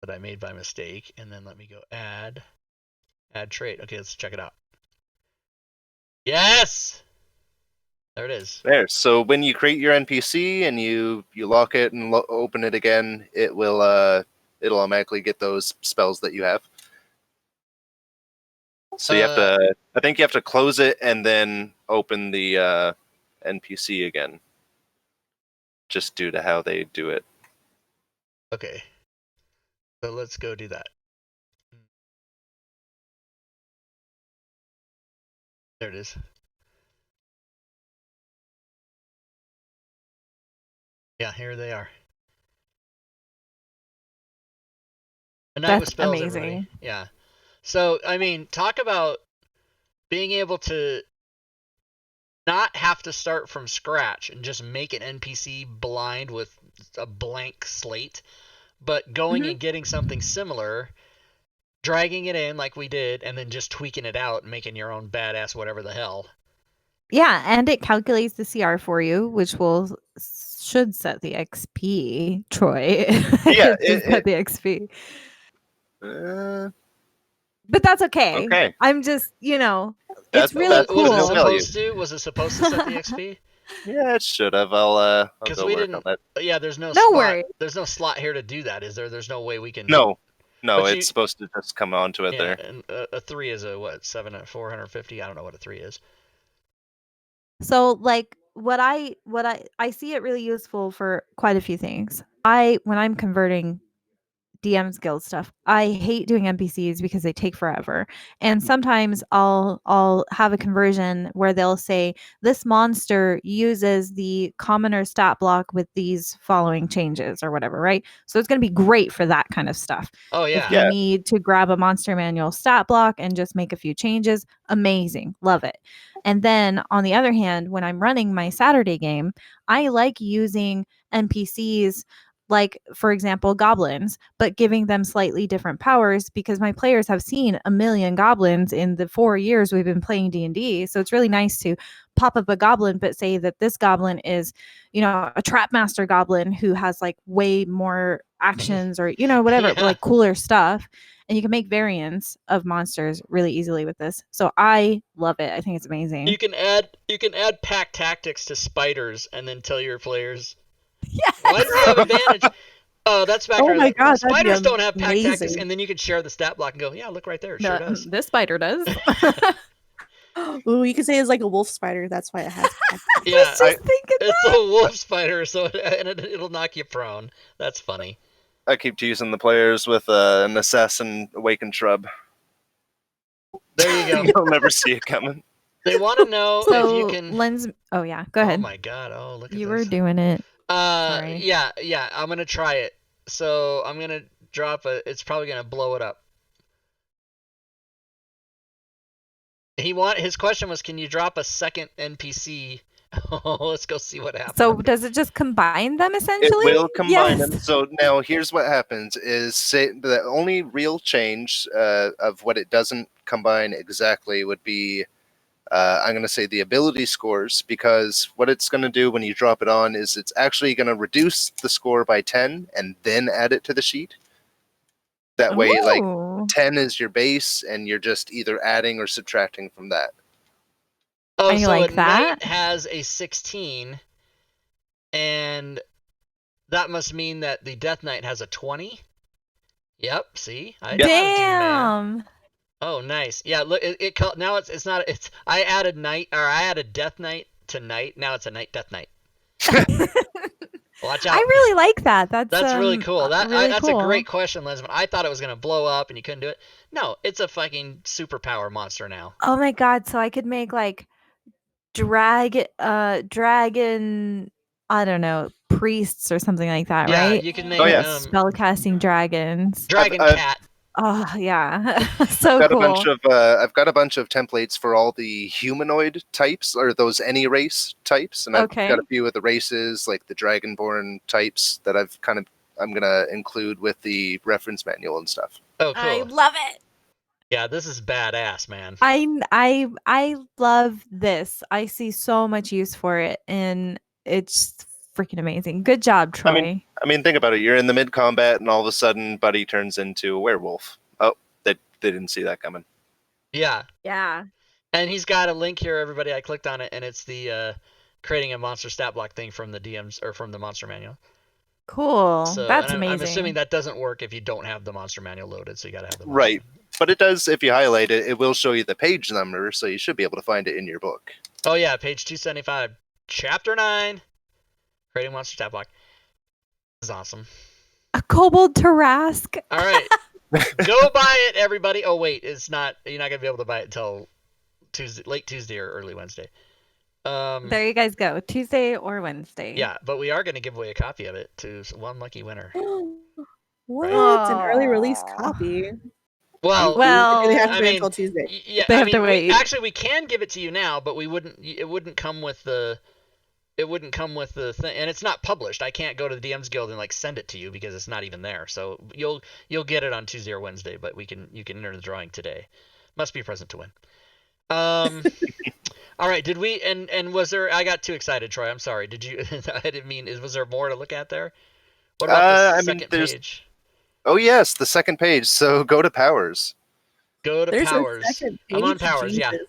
that I made by mistake, and then let me go add trait. Okay, let's check it out. Yes! There it is. There. So when you create your NPC and you lock it and open it again, it will it'll automatically get those spells that you have. So you have to, I think you have to close it and then open the NPC again, just due to how they do it. Okay. So let's go do that. There it is. Yeah, here they are. A night with That's spells, amazing. everybody. Yeah. So, I mean, talk about being able to not have to start from scratch and just make an NPC blind with a blank slate, but going and getting something similar, dragging it in like we did, and then just tweaking it out and making your own badass whatever the hell. Yeah, and it calculates the CR for you, which should set the XP, Troy. Yeah, it set the XP. But that's okay. Okay. I'm just, That's it's really cool. Was it supposed to set the XP? Yeah, it should have. I'll go we work didn't. on that. Yeah, there's no No spot. worries. There's no slot here to do that, is there? There's no way we can. No, But it's supposed to just come onto it there. And a 3 is a what? 450. I don't know what a 3 is. So like what I see it really useful for quite a few things. When I'm converting DM's guild stuff, I hate doing NPCs because they take forever. And sometimes I'll have a conversion where they'll say this monster uses the commoner stat block with these following changes or whatever, right? So it's going to be great for that kind of stuff. Oh yeah. If you need to grab a monster manual stat block and just make a few changes, amazing. Love it. And then on the other hand, when I'm running my Saturday game, I like using NPCs like, for example, goblins, but giving them slightly different powers because my players have seen a million goblins in the 4 years we've been playing D&D. So it's really nice to pop up a goblin, but say that this goblin is, a trap master goblin who has like way more actions or, whatever, like cooler stuff. And you can make variants of monsters really easily with this. So I love it. I think it's amazing. You can add pack tactics to spiders and then tell your players, yes! why do we have advantage? Oh, that's back. Oh my god, spiders don't have pack amazing. tactics, and then you can share the stat block and go, yeah, look right there, it sure does. This spider does. Ooh, you could say it's like a wolf spider. That's why it has. Yeah, it's a wolf spider, so it'll knock you prone. That's funny. I keep teasing the players with an assassin awakened shrub. There you go. You'll never see it coming. They want to know if you can. Oh yeah, go ahead. Oh my god! Oh look at this. You were doing it. Sorry. Yeah. I'm gonna try it. So I'm gonna drop it's probably gonna blow it up. His question was, can you drop a second NPC? Let's go see what happens. So does it just combine them essentially? It will combine them. So now here's what happens: is say the only real change of what it doesn't combine exactly would be. I'm going to say the ability scores, because what it's going to do when you drop it on is it's actually going to reduce the score by 10 and then add it to the sheet. That way, like 10 is your base and you're just either adding or subtracting from that. Oh, so like that? Knight has a 16, and that must mean that the Death Knight has a 20. Yep, see? Damn. Oh, nice. Yeah, look, now it's not. I added Death Knight to Knight. Now it's a Knight Death Knight. Watch out. I really like that. That's really cool. That's cool. A great question, Lesman. I thought it was gonna blow up and you couldn't do it. No, it's a fucking superpower monster now. Oh my god! So I could make like dragon. I don't know, priests or something like that, right? Yeah, you can make spellcasting dragons. Dragon cat. Oh yeah, so I've got cool. I've got a bunch of templates for all the humanoid types, or those any race types, and I've got a few of the races, like the Dragonborn types, that I'm gonna include with the reference manual and stuff. Oh, cool! I love it. Yeah, this is badass, man. I love this. I see so much use for it, and it's freaking amazing. Good job, Troy. I mean, think about it. You're in the mid-combat, and all of a sudden, Buddy turns into a werewolf. Oh, they didn't see that coming. Yeah. Yeah. And he's got a link here, everybody. I clicked on it, and it's the creating a monster stat block thing from the DM's or from the monster manual. Cool. So, That's and I'm amazing. assuming that doesn't work if you don't have the monster manual loaded, so you got to have the monster Right. manual. But it does, if you highlight it, it will show you the page number, so you should be able to find it in your book. Oh yeah, page 275, chapter 9, creating monster stat block. This is awesome. A kobold Tarask. All right, go buy it, everybody. Oh wait, it's not. You're not gonna be able to buy it until Tuesday, late Tuesday or early Wednesday. There you guys go. Tuesday or Wednesday. Yeah, but we are gonna give away a copy of it to one lucky winner. What? Right. An early release copy? Well, Do they have to I wait mean, until Tuesday? yeah, They I have mean, to wait. actually, we can give it to you now, but we wouldn't. It wouldn't come with the. It wouldn't come with the thing, and it's not published. I can't go to the DM's Guild and like send it to you because it's not even there. So you'll get it on Tuesday or Wednesday, but you can enter the drawing today. Must be a present to win. All right. Did we and was there? I got too excited, Troy. I'm sorry. Did you? I didn't mean. Was there more to look at there? What about the second page? Oh yes, the second page. So go to Powers. Go to There's Powers. a second page. I'm on Powers. Yeah. Jesus.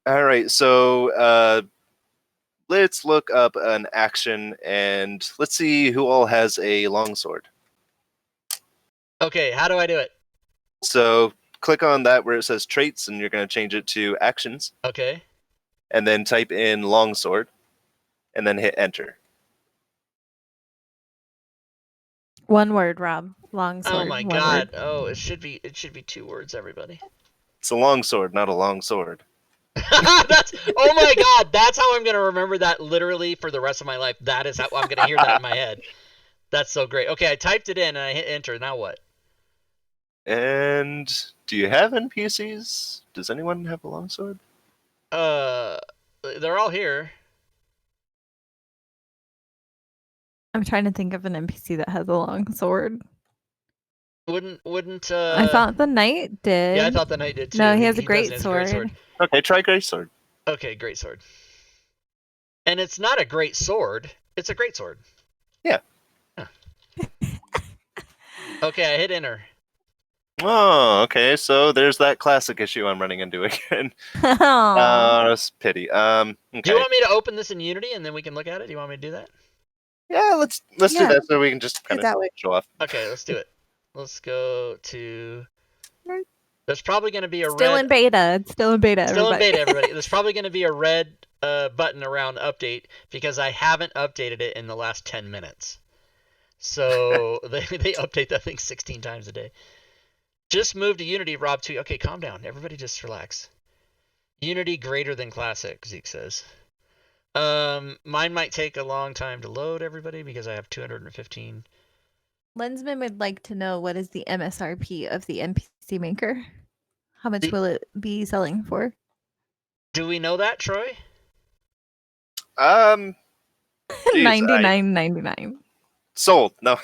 All right, so let's look up an action and let's see who all has a longsword. Okay. How do I do it? So click on that where it says traits, and you're going to change it to actions, Okay. and then type in longsword, and then hit enter. One word, Rob. Longsword. Oh my one God. word. Oh, it should be 2 words, everybody. It's a longsword, not a long sword. That's oh my God. That's how I'm gonna remember that literally for the rest of my life. That is how I'm gonna hear that in my head. That's so great. Okay, I typed it in and I hit enter. Now what? And do you have NPCs? Does anyone have a longsword? They're all here. I'm trying to think of an NPC that has a long sword. Wouldn't I thought the knight did. Yeah, I thought the knight did too. No, he has a does great and it's sword. Okay, try great sword. Okay, great sword. And it's not a great sword. It's a great sword. Yeah. Huh. Okay, I hit enter. Oh, okay. So there's that classic issue I'm running into again. Aw. That's pity. Okay. Do you want me to open this in Unity and then we can look at it? Do you want me to do that? Yeah, let's do Yeah. that so we can just Do it kind of that way. show off. Okay, let's do it. Let's go to. Right. There's probably going to be a Still red. in beta. It's still in beta. Still in everybody. beta, everybody. There's probably going to be a red button around update because I haven't updated it in the last 10 minutes. So they update that thing 16 times a day. Just move to Unity, Rob. Too. Okay, calm down. Everybody, just relax. Unity greater than Classic, Zeke says. Mine might take a long time to load, everybody, because I have 215. Lensman would like to know what is the MSRP of the NPC Maker? How much will it be selling for? Do we know that, Troy? Geez, $99.99. Sold. No.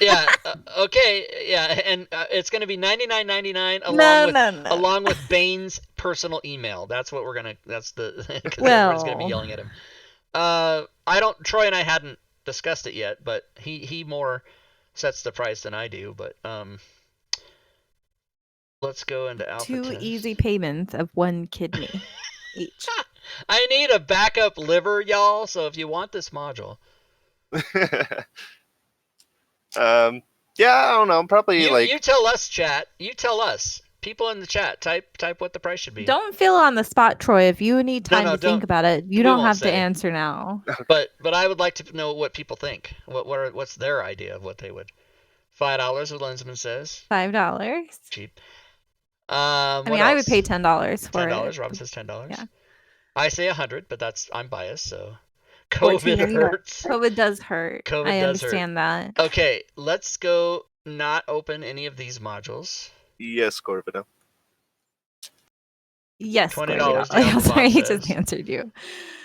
Yeah. Okay. Yeah, and it's going to be $99.99 along with Bane's personal email. That's what we're gonna. That's the because everyone's going to be yelling at him. Troy and I hadn't discussed it yet, but he more sets the price than I do. But let's go into alpha 2 test. easy payments of 1 kidney each. I need a backup liver, y'all. So if you want this module, Yeah, I don't know. Probably you tell us, chat. You tell us. People in the chat, type what the price should be. Don't feel on the spot, Troy. If you need time to think about it, you don't have to answer now. But I would like to know what people think. What's their idea of what they would? $5, what Lensman says. $5. Cheap. I mean, I would pay $10 for it. $10. Rob says $10. Yeah. I say 100, but I'm biased, so. COVID hurts. COVID does hurt. COVID I does understand that. Okay, let's go not open any of these modules. Yes, Corvido. Yes, $20. Sorry, he just answered you.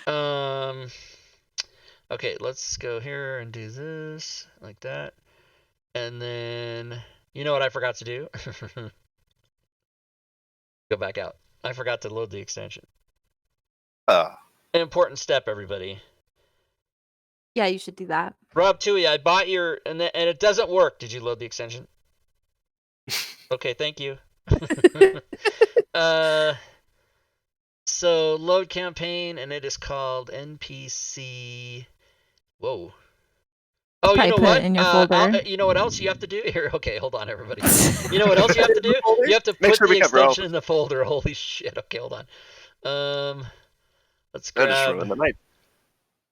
Okay, let's go here and do this like that, and then you know what I forgot to do? Go back out. I forgot to load the extension. An important step, everybody. Yeah, you should do that. Rob Tui, I bought your and it doesn't work. Did you load the extension? Okay, thank you. So load campaign, and it is called NPC. Whoa. Oh, you Probably know put what? it in your folder. You know what else you have to do here? Okay, hold on, everybody. You know what else you have to do? You have to Make put sure the we cover all extension in the folder. Holy shit! Okay, hold on. Let's I just ruined the night.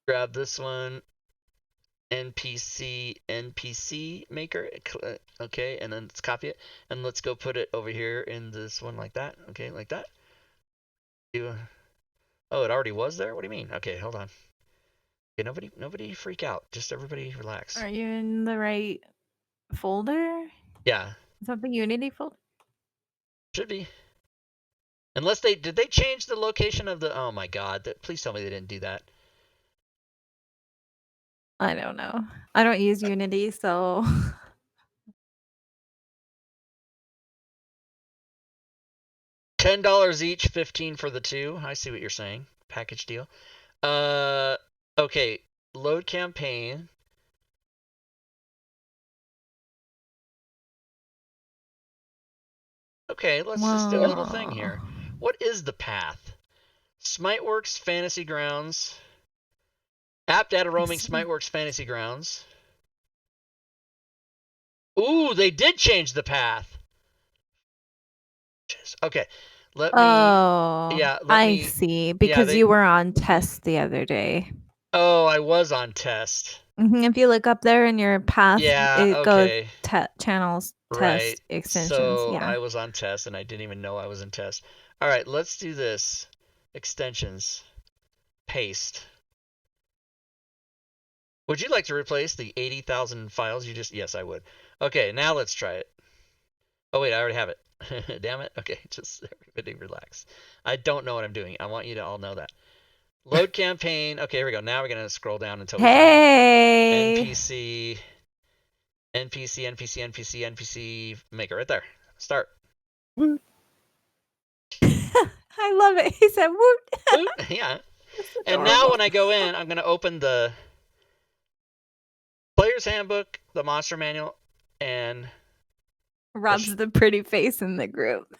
grab this one. Npc Maker. Okay, and then let's copy it, and let's go put it over here in this one like that. Okay, like that. Oh, it already was there? What do you mean? Okay, hold on. Okay, nobody freak out. Just everybody relax. Are you in the right folder? Yeah, Is that the Unity folder? should be. Unless did they change the location of the? Oh my God! Please tell me they didn't do that. I don't know. I don't use Unity, so $10 each, 15 for the two. I see what you're saying. Package deal. Okay. Load campaign. Okay, let's just do a little thing here. What is the path? Smiteworks Fantasy Grounds. App data roaming Smiteworks Fantasy Grounds. Ooh, they did change the path. Okay, let me. Oh, I see. Because you were on test the other day. Oh, I was on test. If you look up there in your path, it okay. goes channels, test, extensions. So Yeah. I was on test and I didn't even know I was in test. All right, let's do this. Extensions. Paste. Would you like to replace the 80,000 files you just... Yes, I would. Okay, now let's try it. Oh, wait, I already have it. Damn it. Okay, just everybody relax. I don't know what I'm doing. I want you to all know that. Load campaign. Okay, here we go. Now we're going to scroll down until we find NPC Maker. Right there. Start. Woot. I love it. He said woot. Woot. Yeah. And now when I go in, I'm going to open the Player's Handbook, the Monster Manual, and... Rob's the pretty face in the group.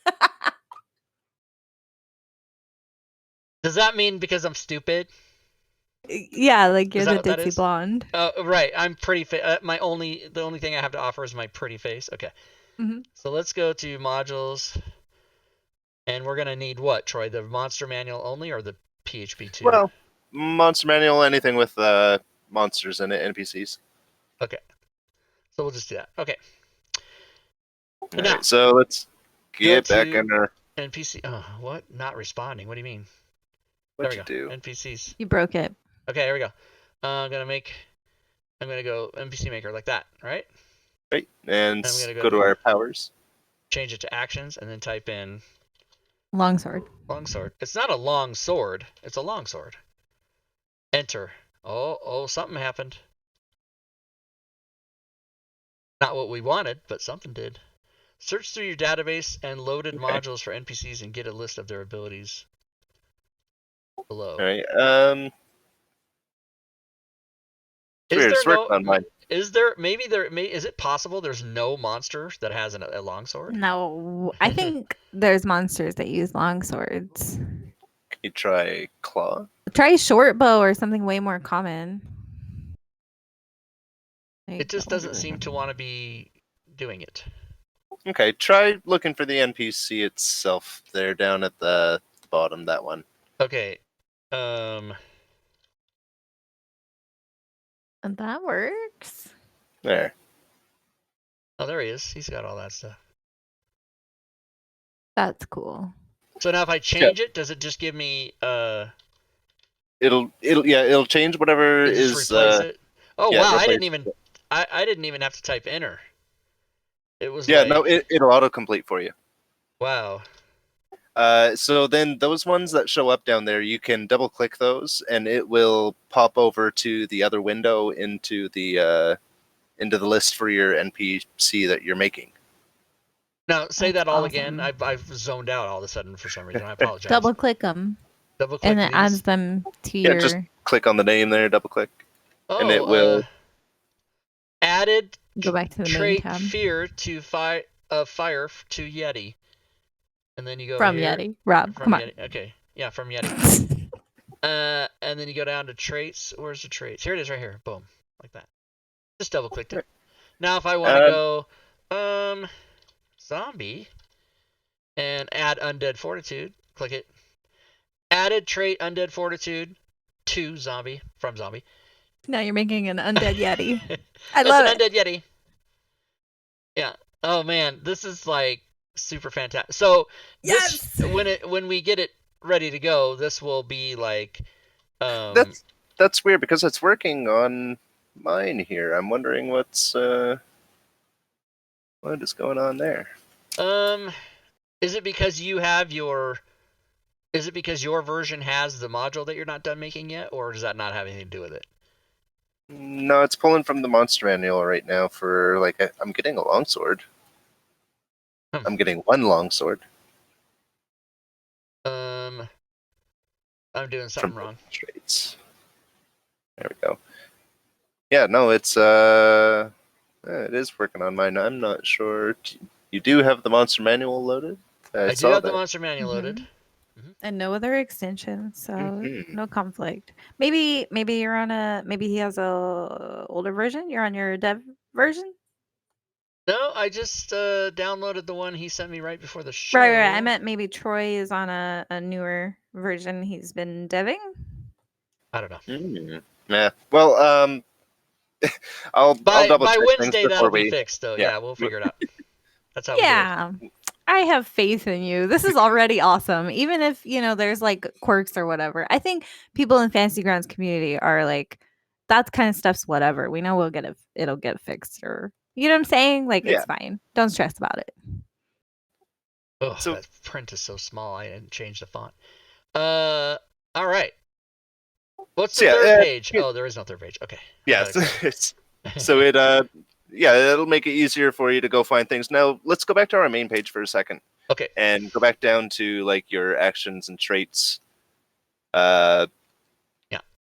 Does that mean because I'm stupid? Yeah, like you're the ditzy blonde. Oh, right. I'm pretty. The only thing I have to offer is my pretty face. Okay. So let's go to modules, and we're gonna need what, Troy? The Monster Manual only, or the PHP 2? Well, Monster Manual, anything with monsters in it, NPCs. Okay. So we'll just do that. Okay. Now, right, so let's get back in there. NPC. Oh, what? Not responding. What do you mean? What'd you do? NPCs. You broke it. Okay, here we go. I'm gonna go NPC Maker like that, right? Right, and go to our powers. Change it to actions, and then type in longsword. Longsword. It's not a long sword. It's a longsword. Enter. Oh, something happened. Not what we wanted, but something did. Search through your database and loaded modules for NPCs and get a list of their abilities below. All right. Is it possible there's no monster that has a longsword? No, I think there's monsters that use longswords. Can you try claw? Try short bow or something way more common. It just doesn't seem to want to be doing it. Okay, try looking for the NPC itself there down at the bottom, that one. Okay. And that works. There. Oh, there he is. He's got all that stuff. That's cool. So now if I change it, does it just give me It'll change whatever is replace it? Oh yeah, wow, I didn't even have to type enter. It was no, it'll autocomplete for you. Wow. So then those ones that show up down there, you can double click those and it will pop over to the other window into the list for your NPC that you're making. Now say that all again. I've zoned out all of a sudden for some reason. I apologize. Double click them. Double click and it adds them to your. Just click on the name there. Double click. And it Oh, will. added Go back to the main trait tab. fear to fire to Yeti, and then you go From here. Yeti. Rob, From come on. Yeti. Okay, yeah, from Yeti. And then you go down to traits. Where's the traits? Here it is, right here. Boom, like that. Just double clicked it. Now, if I want to go, zombie, and add undead fortitude, click it. Added trait undead fortitude to zombie from zombie. Now you're making an undead Yeti. I It's love an it. undead Yeti. Yeah. Oh man, this is like super fantastic. So this Yes! when we get it ready to go, this will be like That's weird because it's working on mine here. I'm wondering what is going on there. is it because you have your is it because your version has the module that you're not done making yet, or does that not have anything to do with it? No, it's pulling from the monster manual right now for like I'm getting a longsword. I'm getting one longsword. I'm doing something wrong. Traits. There we go. Yeah, no, it is working on mine. I'm not sure. You do have the monster manual loaded? I do have the monster manual loaded. And no other extension, so Mhm. no conflict. Maybe you're on maybe he has a older version. You're on your dev version. No, I just downloaded the one he sent me right before the show. Right. I meant maybe Troy is on a newer version. He's been deving. I don't know. Yeah. Well, I'll double by check Wednesday things that'll before be fixed though. Yeah, we'll figure it out. That's how we do it. Yeah. I have faith in you. This is already awesome. Even if, there's like quirks or whatever. I think people in Fantasy Grounds community are like, that kind of stuff's whatever. We know it'll get fixed, or you know what I'm saying? Like, it's fine. Don't stress about it. Oh, So- that print is so small. I didn't change the font. All right. What's the third page? Oh, there is no third page. Okay. Yeah. So it'll make it easier for you to go find things. Now let's go back to our main page for a second. Okay. And go back down to like your actions and traits. Yeah.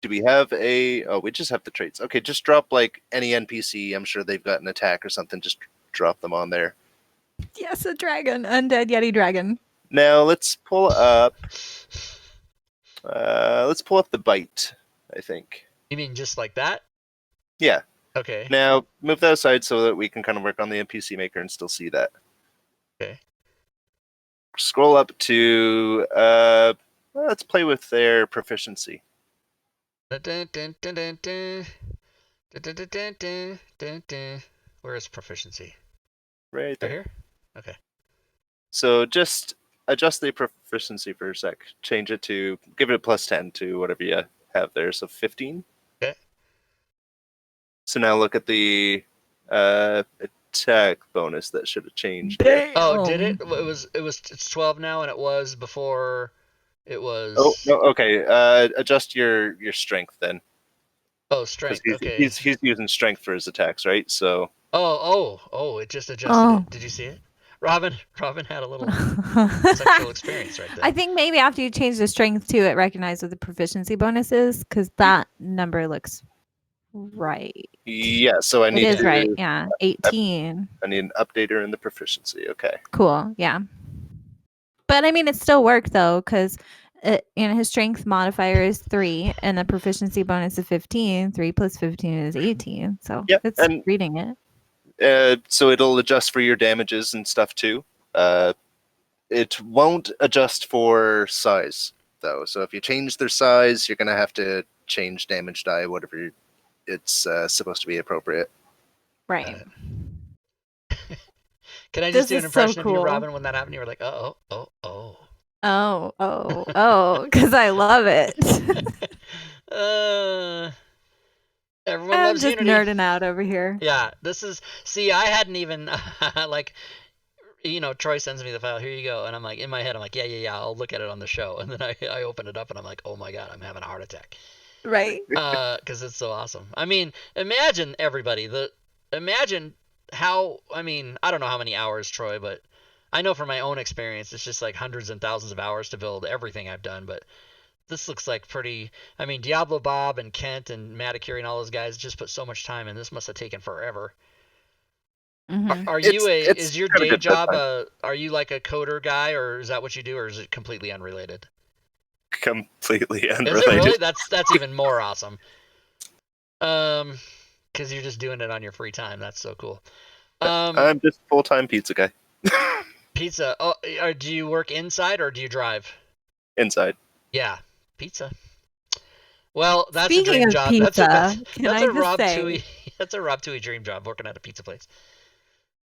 Do we have we just have the traits. Okay, just drop like any NPC. I'm sure they've got an attack or something. Just drop them on there. Yes, a dragon. Undead Yeti dragon. Now let's pull up. Let's pull up the bite. I think. You mean just like that? Yeah. Okay. Now move that aside so that we can kind of work on the NPC Maker and still see that. Okay. Scroll up to let's play with their proficiency. Where is proficiency? Right there. Here? Okay. So just adjust the proficiency for a sec. Change it to give it a +10 to whatever you have there. So 15. Okay. So now look at the attack bonus that should have changed. Oh, did it? It's 12 now, and it was before. It was. Oh no. Okay. Adjust your strength then. Oh, strength. Okay. He's using strength for his attacks, right? So. Oh! It just adjusted it. Did you see it? Robin had a little sexual experience right there. I think maybe after you change the strength to it, recognize what the proficiency bonus is, because that number looks right. Yeah. So I need. It is right. Yeah, 18. I need an updater in the proficiency. Okay. Cool. Yeah. But I mean, it still worked though, because his strength modifier is 3, and the proficiency bonus is 15. 3 plus 15 is 18. So it's reading it. So it'll adjust for your damages and stuff too. It won't adjust for size though. So if you change their size, you're gonna have to change damage die, whatever it's supposed to be appropriate. Right. Can I just do an impression of you, Robin, when that happened? You were like, oh. Because I love it. Everyone I'm loves just Unity. nerding out over here. Yeah, I hadn't even like, Troy sends me the file. Here you go, and I'm like, in my head, I'm like, yeah, I'll look at it on the show, and then I open it up, and I'm like, oh my god, I'm having a heart attack. Right. Because it's so awesome. I mean, imagine everybody. Imagine how. I mean, I don't know how many hours, Troy, but I know from my own experience, it's just like hundreds and thousands of hours to build everything I've done. But this looks like pretty. I mean, Diablo Bob and Kent and Maticure and all those guys just put so much time in. This must have taken forever. Mhm. Are It's you it's is your got a day good job bedtime. are you like a coder guy, or is that what you do, or is it completely unrelated? Completely Is it really? unrelated. That's even more awesome. Because you're just doing it on your free time. That's so cool. I'm just a full-time pizza guy. Pizza. Oh, do you work inside or do you drive? Inside. Yeah, pizza. Well, that's a Speaking dream of job. That's a pizza, can that's I a just Rob say, Toohey that's a Rob Toohey dream job, working at a pizza place.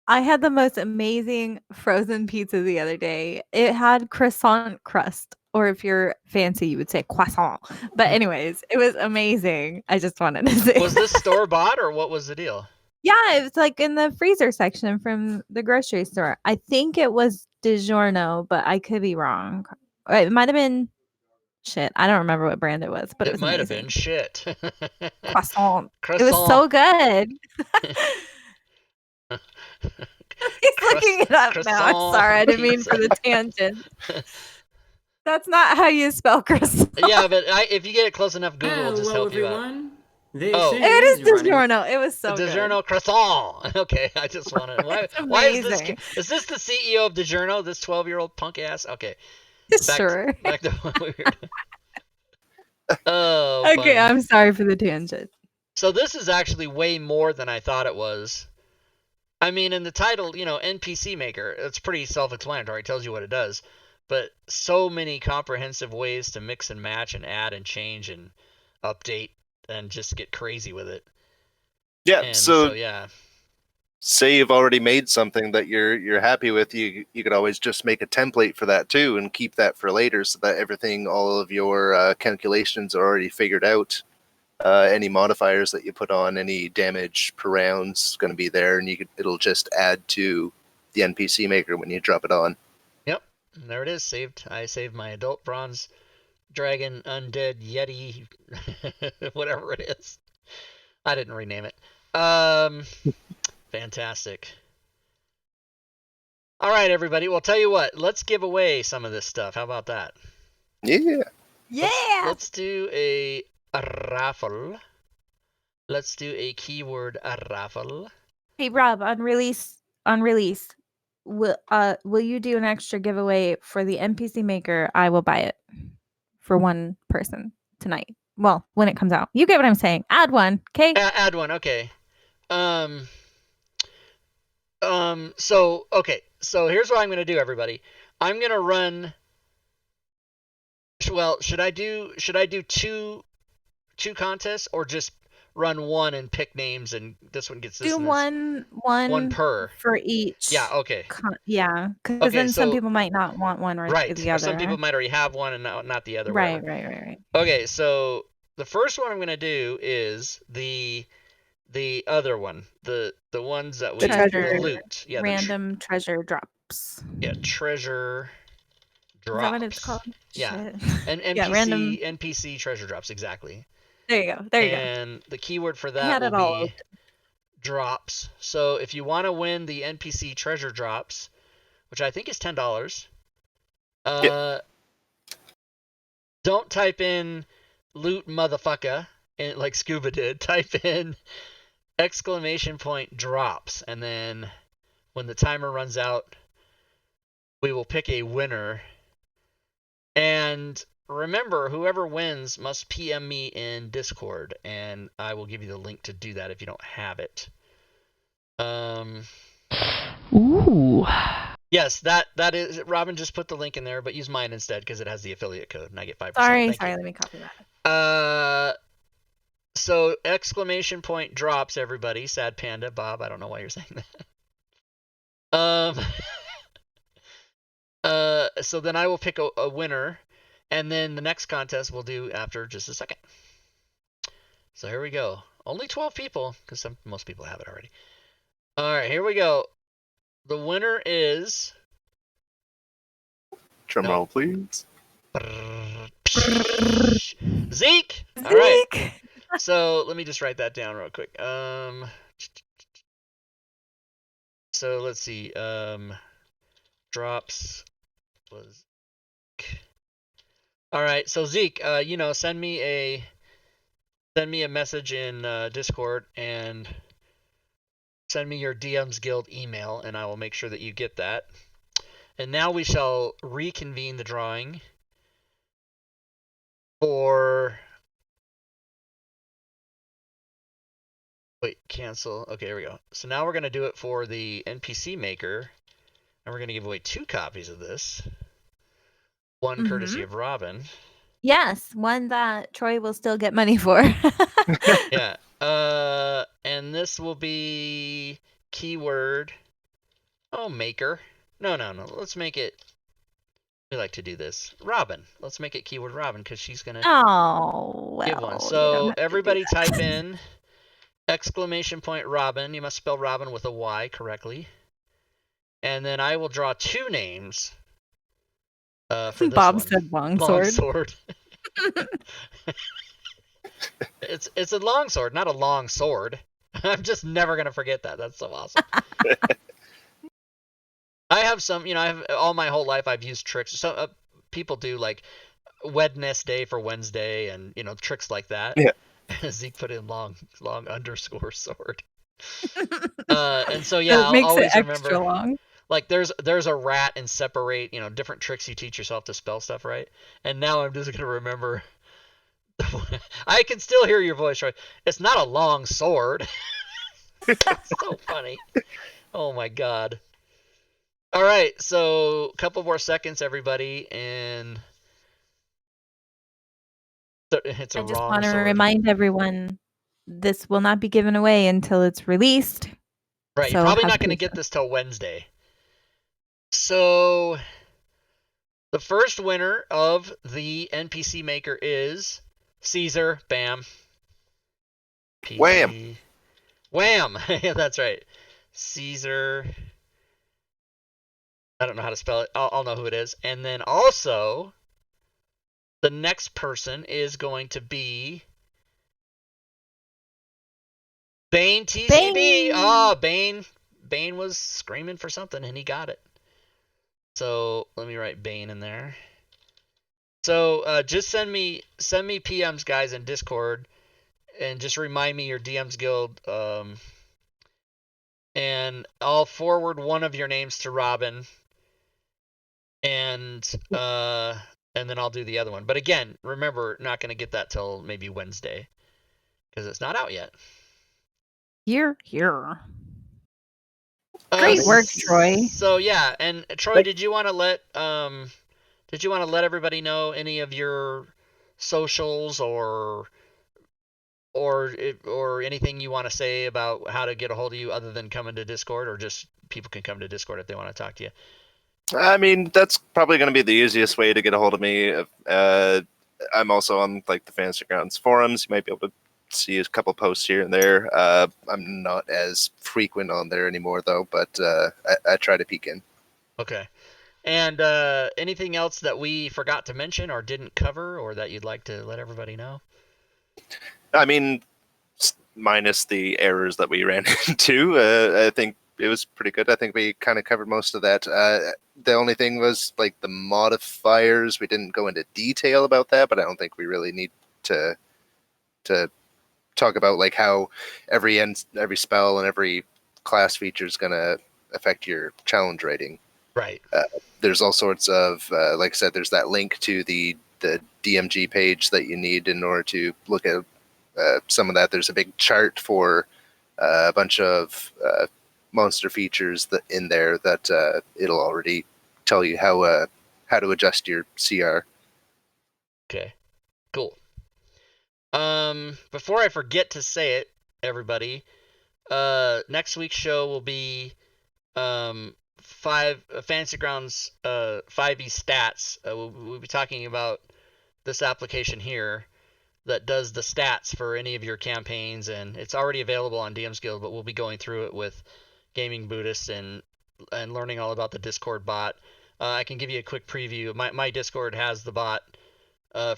I had the most amazing frozen pizza the other day. It had croissant crust, or if you're fancy, you would say croissant. But anyways, it was amazing. I just wanted to say Was this that. store bought or what was the deal? Yeah, it was like in the freezer section from the grocery store. I think it was DiGiorno, but I could be wrong. Or it might have been shit. I don't remember what brand it was, but it It was might have been amazing. shit. Croissant. It was Croissant. so good. He's looking it up now. I'm sorry, I didn't mean Pizza. for the tangent. That's not how you spell croissant. Yeah, but if you get it close enough, Google will just Hello, help you out. everyone. This Oh. It is is running. DiGiorno. It was so good. DiGiorno croissant. Okay, I just want to. Why? It's Why is this? amazing. Is this the CEO of DiGiorno? This 12-year-old punk ass? Okay, Sure. back to what we were doing. Oh, Okay, funny. I'm sorry for the tangent. So this is actually way more than I thought it was. I mean, in the title, NPC Maker, it's pretty self-explanatory. It tells you what it does. But so many comprehensive ways to mix and match and add and change and update and just get crazy with it. Yeah, And so yeah. say you've already made something that you're happy with, you could always just make a template for that too and keep that for later, so that everything, all of your calculations are already figured out. Any modifiers that you put on, any damage per round's going to be there, and it'll just add to the NPC Maker when you drop it on. Yep, and there it is. I saved my adult bronze dragon undead yeti, whatever it is. I didn't rename it. Fantastic. All right, everybody. Well, tell you what. Let's give away some of this stuff. How about that? Yeah. Yeah. Let's do a raffle. Let's do a keyword raffle. Hey Rob, on release, will you do an extra giveaway for the NPC Maker? I will buy it for one person tonight. Well, when it comes out. You get what I'm saying. Add one, okay? Add one. Okay. So here's what I'm gonna do, everybody. I'm gonna run. Well, should I do two contests, or just run one and pick names, and this one gets this Do and this? One per. for each. Yeah. Okay. Yeah, because Okay, then some so- people might not want one or Right. the Or other. some people might already have one and not the other. Right. Whatever. Okay, so the first one I'm gonna do is the other one, the ones that we Treasure. loot. Yeah. Random treasure drops. Treasure drops. Is that what it's called? Yeah. Shit. And NPC Yeah, random. NPC treasure drops, exactly. There you go. There you go. And the keyword for I that had will it all be open. drops. So if you want to win the NPC treasure drops, which I think is $10, don't type in loot motherfucker like Scuba did. Type in !drops, and then when the timer runs out, we will pick a winner. And remember, whoever wins must PM me in Discord, and I will give you the link to do that if you don't have it. Ooh. Yes, that is. Robin just put the link in there, but use mine instead because it has the affiliate code, and I get 5%. Sorry. Thank you. Let me copy that. So !drops, everybody. Sad Panda, Bob. I don't know why you're saying that. So then I will pick a winner, and then the next contest we'll do after just a second. So here we go. Only 12 people, because most people have it already. All right, here we go. The winner is... Drum roll, please. Zeke! All right. So let me just write that down real quick. So let's see. Drops was... All right, so Zeke, send me a message in Discord and send me your DM's Guild email, and I will make sure that you get that. And now we shall reconvene the drawing for. Wait, cancel. Okay, here we go. So now we're going to do it for the NPC Maker, and we're going to give away 2 copies of this. One courtesy of Robin. Yes, one that Troy will still get money for. Yeah. And this will be keyword. Oh, Maker. No. Let's make it. We like to do this. Robin. Let's make it keyword Robin because she's going to Oh, give one. well, you don't So have to do everybody that. type in exclamation point Robin. You must spell Robin with a Y correctly. And then I will draw 2 names for this Bob one. said longsword. Longsword. It's a longsword, not a long sword. I'm just never gonna forget that. That's so awesome. I have some, I have all my whole life I've used tricks. So people do like Wednesday for Wednesday, and tricks like that. Yeah. Zeke put in long underscore sword. And so yeah, It I'll makes it always extra remember. long. Like there's a rat and separate, different tricks you teach yourself to spell stuff right. And now I'm just gonna remember. I can still hear your voice, right? It's not a long sword. It's so funny. Oh my god. All right, so a couple more seconds, everybody, and it's a I just wrong want to sword. remind everyone this will not be given away until it's released. Right, you're So probably have not going to get patience. this till Wednesday. So the first winner of the NPC Maker is Caesar. Bam. Wham. PC. Wham! Yeah, that's right. Caesar. I don't know how to spell it. I'll know who it is. And then also, the next person is going to be Bane TCB. Bane. Ah, Bane. Bane was screaming for something and he got it. So let me write Bane in there. So just send me PMs, guys, in Discord, and just remind me your DM's Guild. And I'll forward one of your names to Robin, and then I'll do the other one. But again, remember, not going to get that till maybe Wednesday because it's not out yet. Here. Great work, Troy. So yeah, and Troy, did you want to let everybody know any of your socials or anything you want to say about how to get a hold of you other than coming to Discord, or just people can come to Discord if they want to talk to you? I mean, that's probably going to be the easiest way to get a hold of me. I'm also on like the Fantasy Grounds forums. You might be able to see a couple posts here and there. I'm not as frequent on there anymore though, but I try to peek in. Okay. And anything else that we forgot to mention or didn't cover, or that you'd like to let everybody know? I mean, minus the errors that we ran into, I think it was pretty good. I think we kind of covered most of that. The only thing was like the modifiers. We didn't go into detail about that, but I don't think we really need to talk about like how every spell and every class feature is going to affect your challenge rating. Right. There's all sorts of like I said, there's that link to the DMG page that you need in order to look at some of that. There's a big chart for a bunch of monster features in there that it'll already tell you how to adjust your CR. Okay. Cool. Before I forget to say it, everybody, next week's show will be Fantasy Grounds 5e stats. We'll be talking about this application here that does the stats for any of your campaigns, and it's already available on DM's Guild, but we'll be going through it with Gaming Buddhist and learning all about the Discord bot. I can give you a quick preview. My Discord has the bot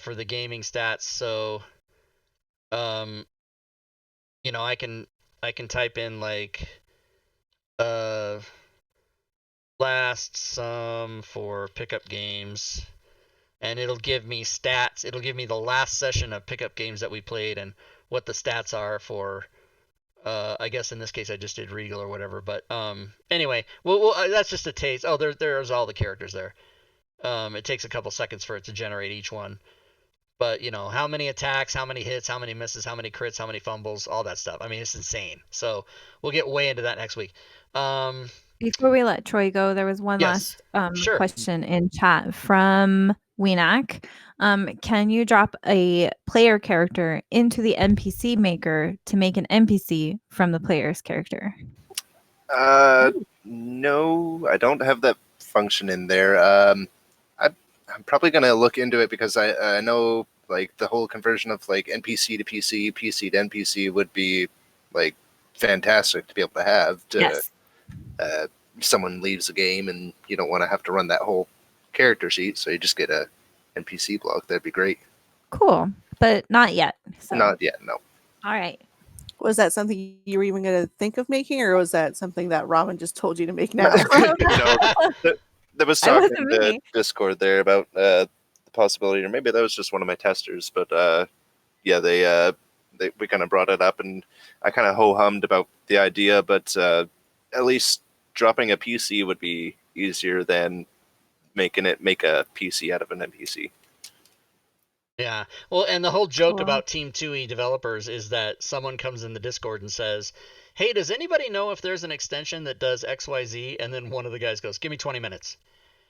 for the gaming stats, so I can type in like last sum for pickup games and it'll give me stats. It'll give me the last session of pickup games that we played and what the stats are for. I guess in this case I just did Regal or whatever. But anyway, well that's just a taste. Oh, there's all the characters there. It takes a couple seconds for it to generate each one. But, how many attacks, how many hits, how many misses, how many crits, how many fumbles, all that stuff. I mean, it's insane. So we'll get way into that next week. Before we let Troy go, there was one Yes. last Sure. question in chat from Weenak. Can you drop a player character into the NPC Maker to make an NPC from the player's character? No, I don't have that function in there. I'm probably gonna look into it because I know like the whole conversion of like NPC to PC, PC to NPC would be like fantastic to be able to have. Yes. Someone leaves the game and you don't want to have to run that whole character sheet, so you just get a NPC block. That'd be great. Cool, but not yet. So. Not yet, no. All right. Was that something you were even going to think of making, or was that something that Robin just told you to make now? There was talk in the Discord there about the possibility, or maybe that was just one of my testers. But yeah, we kind of brought it up, and I kind of ho-hummed about the idea. But at least dropping a PC would be easier than make a PC out of an NPC. Yeah. Well, and the whole joke about Team 2E developers is that someone comes in the Discord and says, hey, does anybody know if there's an extension that does XYZ? And then one of the guys goes, give me 20 minutes.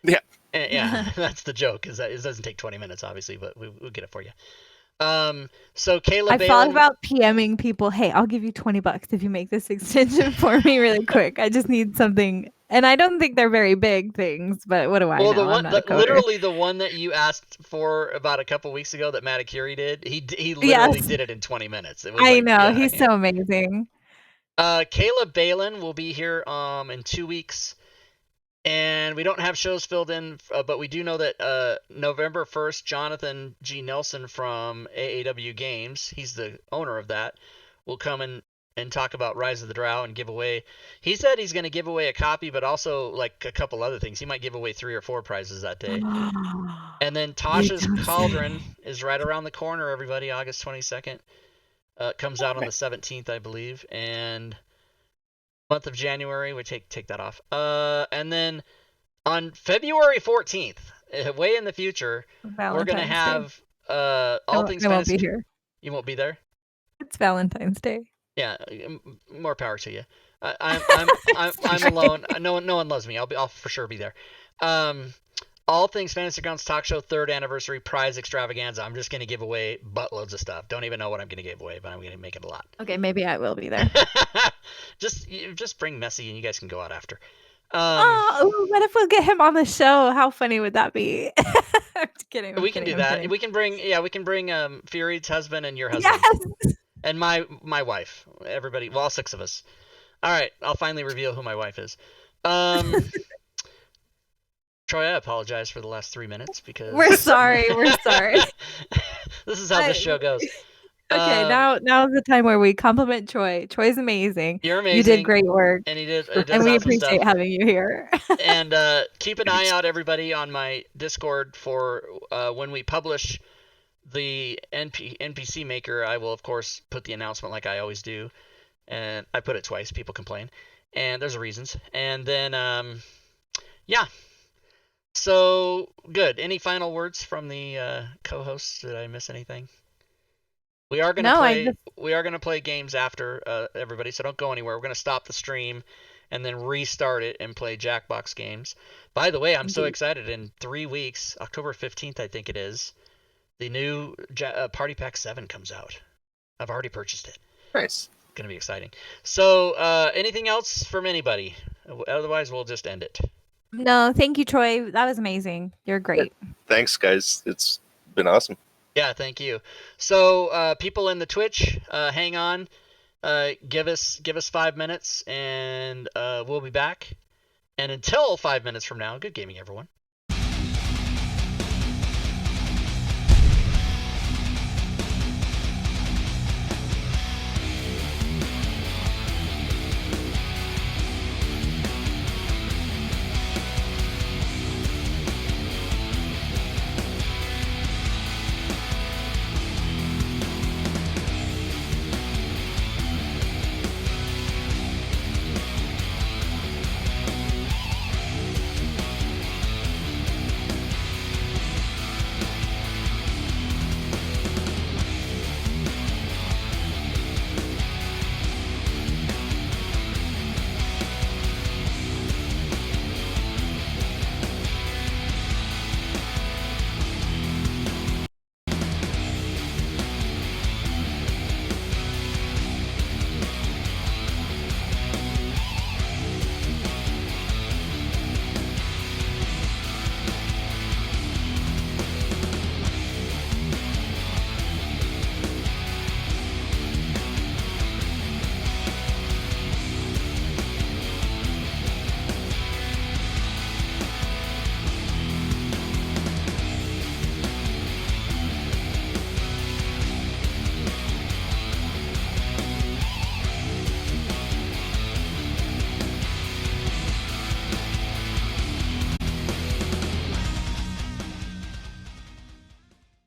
Yeah. And, yeah, that's the joke, is that it doesn't take 20 minutes, obviously, but we'll get it for you. So Kayla I thought about PMing people, hey, I'll give you $20 if you make this extension for me really quick. I just need something. And I don't think they're very big things, but what do I know? Literally the one that you asked for about a couple weeks ago that Matakuri did, he literally did it in 20 minutes. It was I know, he's so amazing. Kayla Balin will be here in 2 weeks. And we don't have shows filled in, but we do know that November 1st, Jonathan G. Nelson from AAW Games, he's the owner of that, will come and talk about Rise of the Drow and give away. He said he's going to give away a copy, but also like a couple other things. He might give away 3 or 4 prizes that day. And then Tasha's Cauldron is right around the corner, everybody, August 22nd. Comes out on the 17th, I believe. And month of January, we take that off. And then on February 14th, way in the future, we're going to have All Things Fantasy. I won't be here. You won't be there? It's Valentine's Day. Yeah, more power to you. I'm alone. No one loves me. I'll for sure be there. All Things Fantasy Grounds Talk Show 3rd Anniversary Prize Extravaganza. I'm just going to give away buttloads of stuff. Don't even know what I'm going to give away, but I'm going to make it a lot. Okay, maybe I will be there. just bring Messy and you guys can go out after. What if we'll get him on the show? How funny would that be? I'm just kidding. We can do that. We can bring Fury's husband and your husband. Yes! And my wife. Everybody, well, all 6 of us. All right, I'll finally reveal who my wife is. Troy, I apologize for the last 3 minutes because we're sorry. This is how this show goes. Okay, now's the time where we compliment Troy. Troy's amazing. You're amazing. You did great work, and he did. And we appreciate having you here. And keep an eye out, everybody, on my Discord for when we publish the NPC Maker. I will, of course, put the announcement like I always do, and I put it twice. People complain, and there's reasons. And then, yeah. So good. Any final words from the co-hosts? Did I miss anything? We are gonna play games after everybody, so don't go anywhere. We're gonna stop the stream and then restart it and play Jackbox games. By the way, I'm so excited. In 3 weeks, October 15th, I think it is, the new Party Pack 7 comes out. I've already purchased it. Nice. It's gonna be exciting. So, anything else from anybody? Otherwise, we'll just end it. No, thank you, Troy. That was amazing. You're great. Thanks, guys. It's been awesome. Yeah, thank you. So, people in the Twitch, hang on. Give us 5 minutes, and we'll be back. And until 5 minutes from now, good gaming, everyone.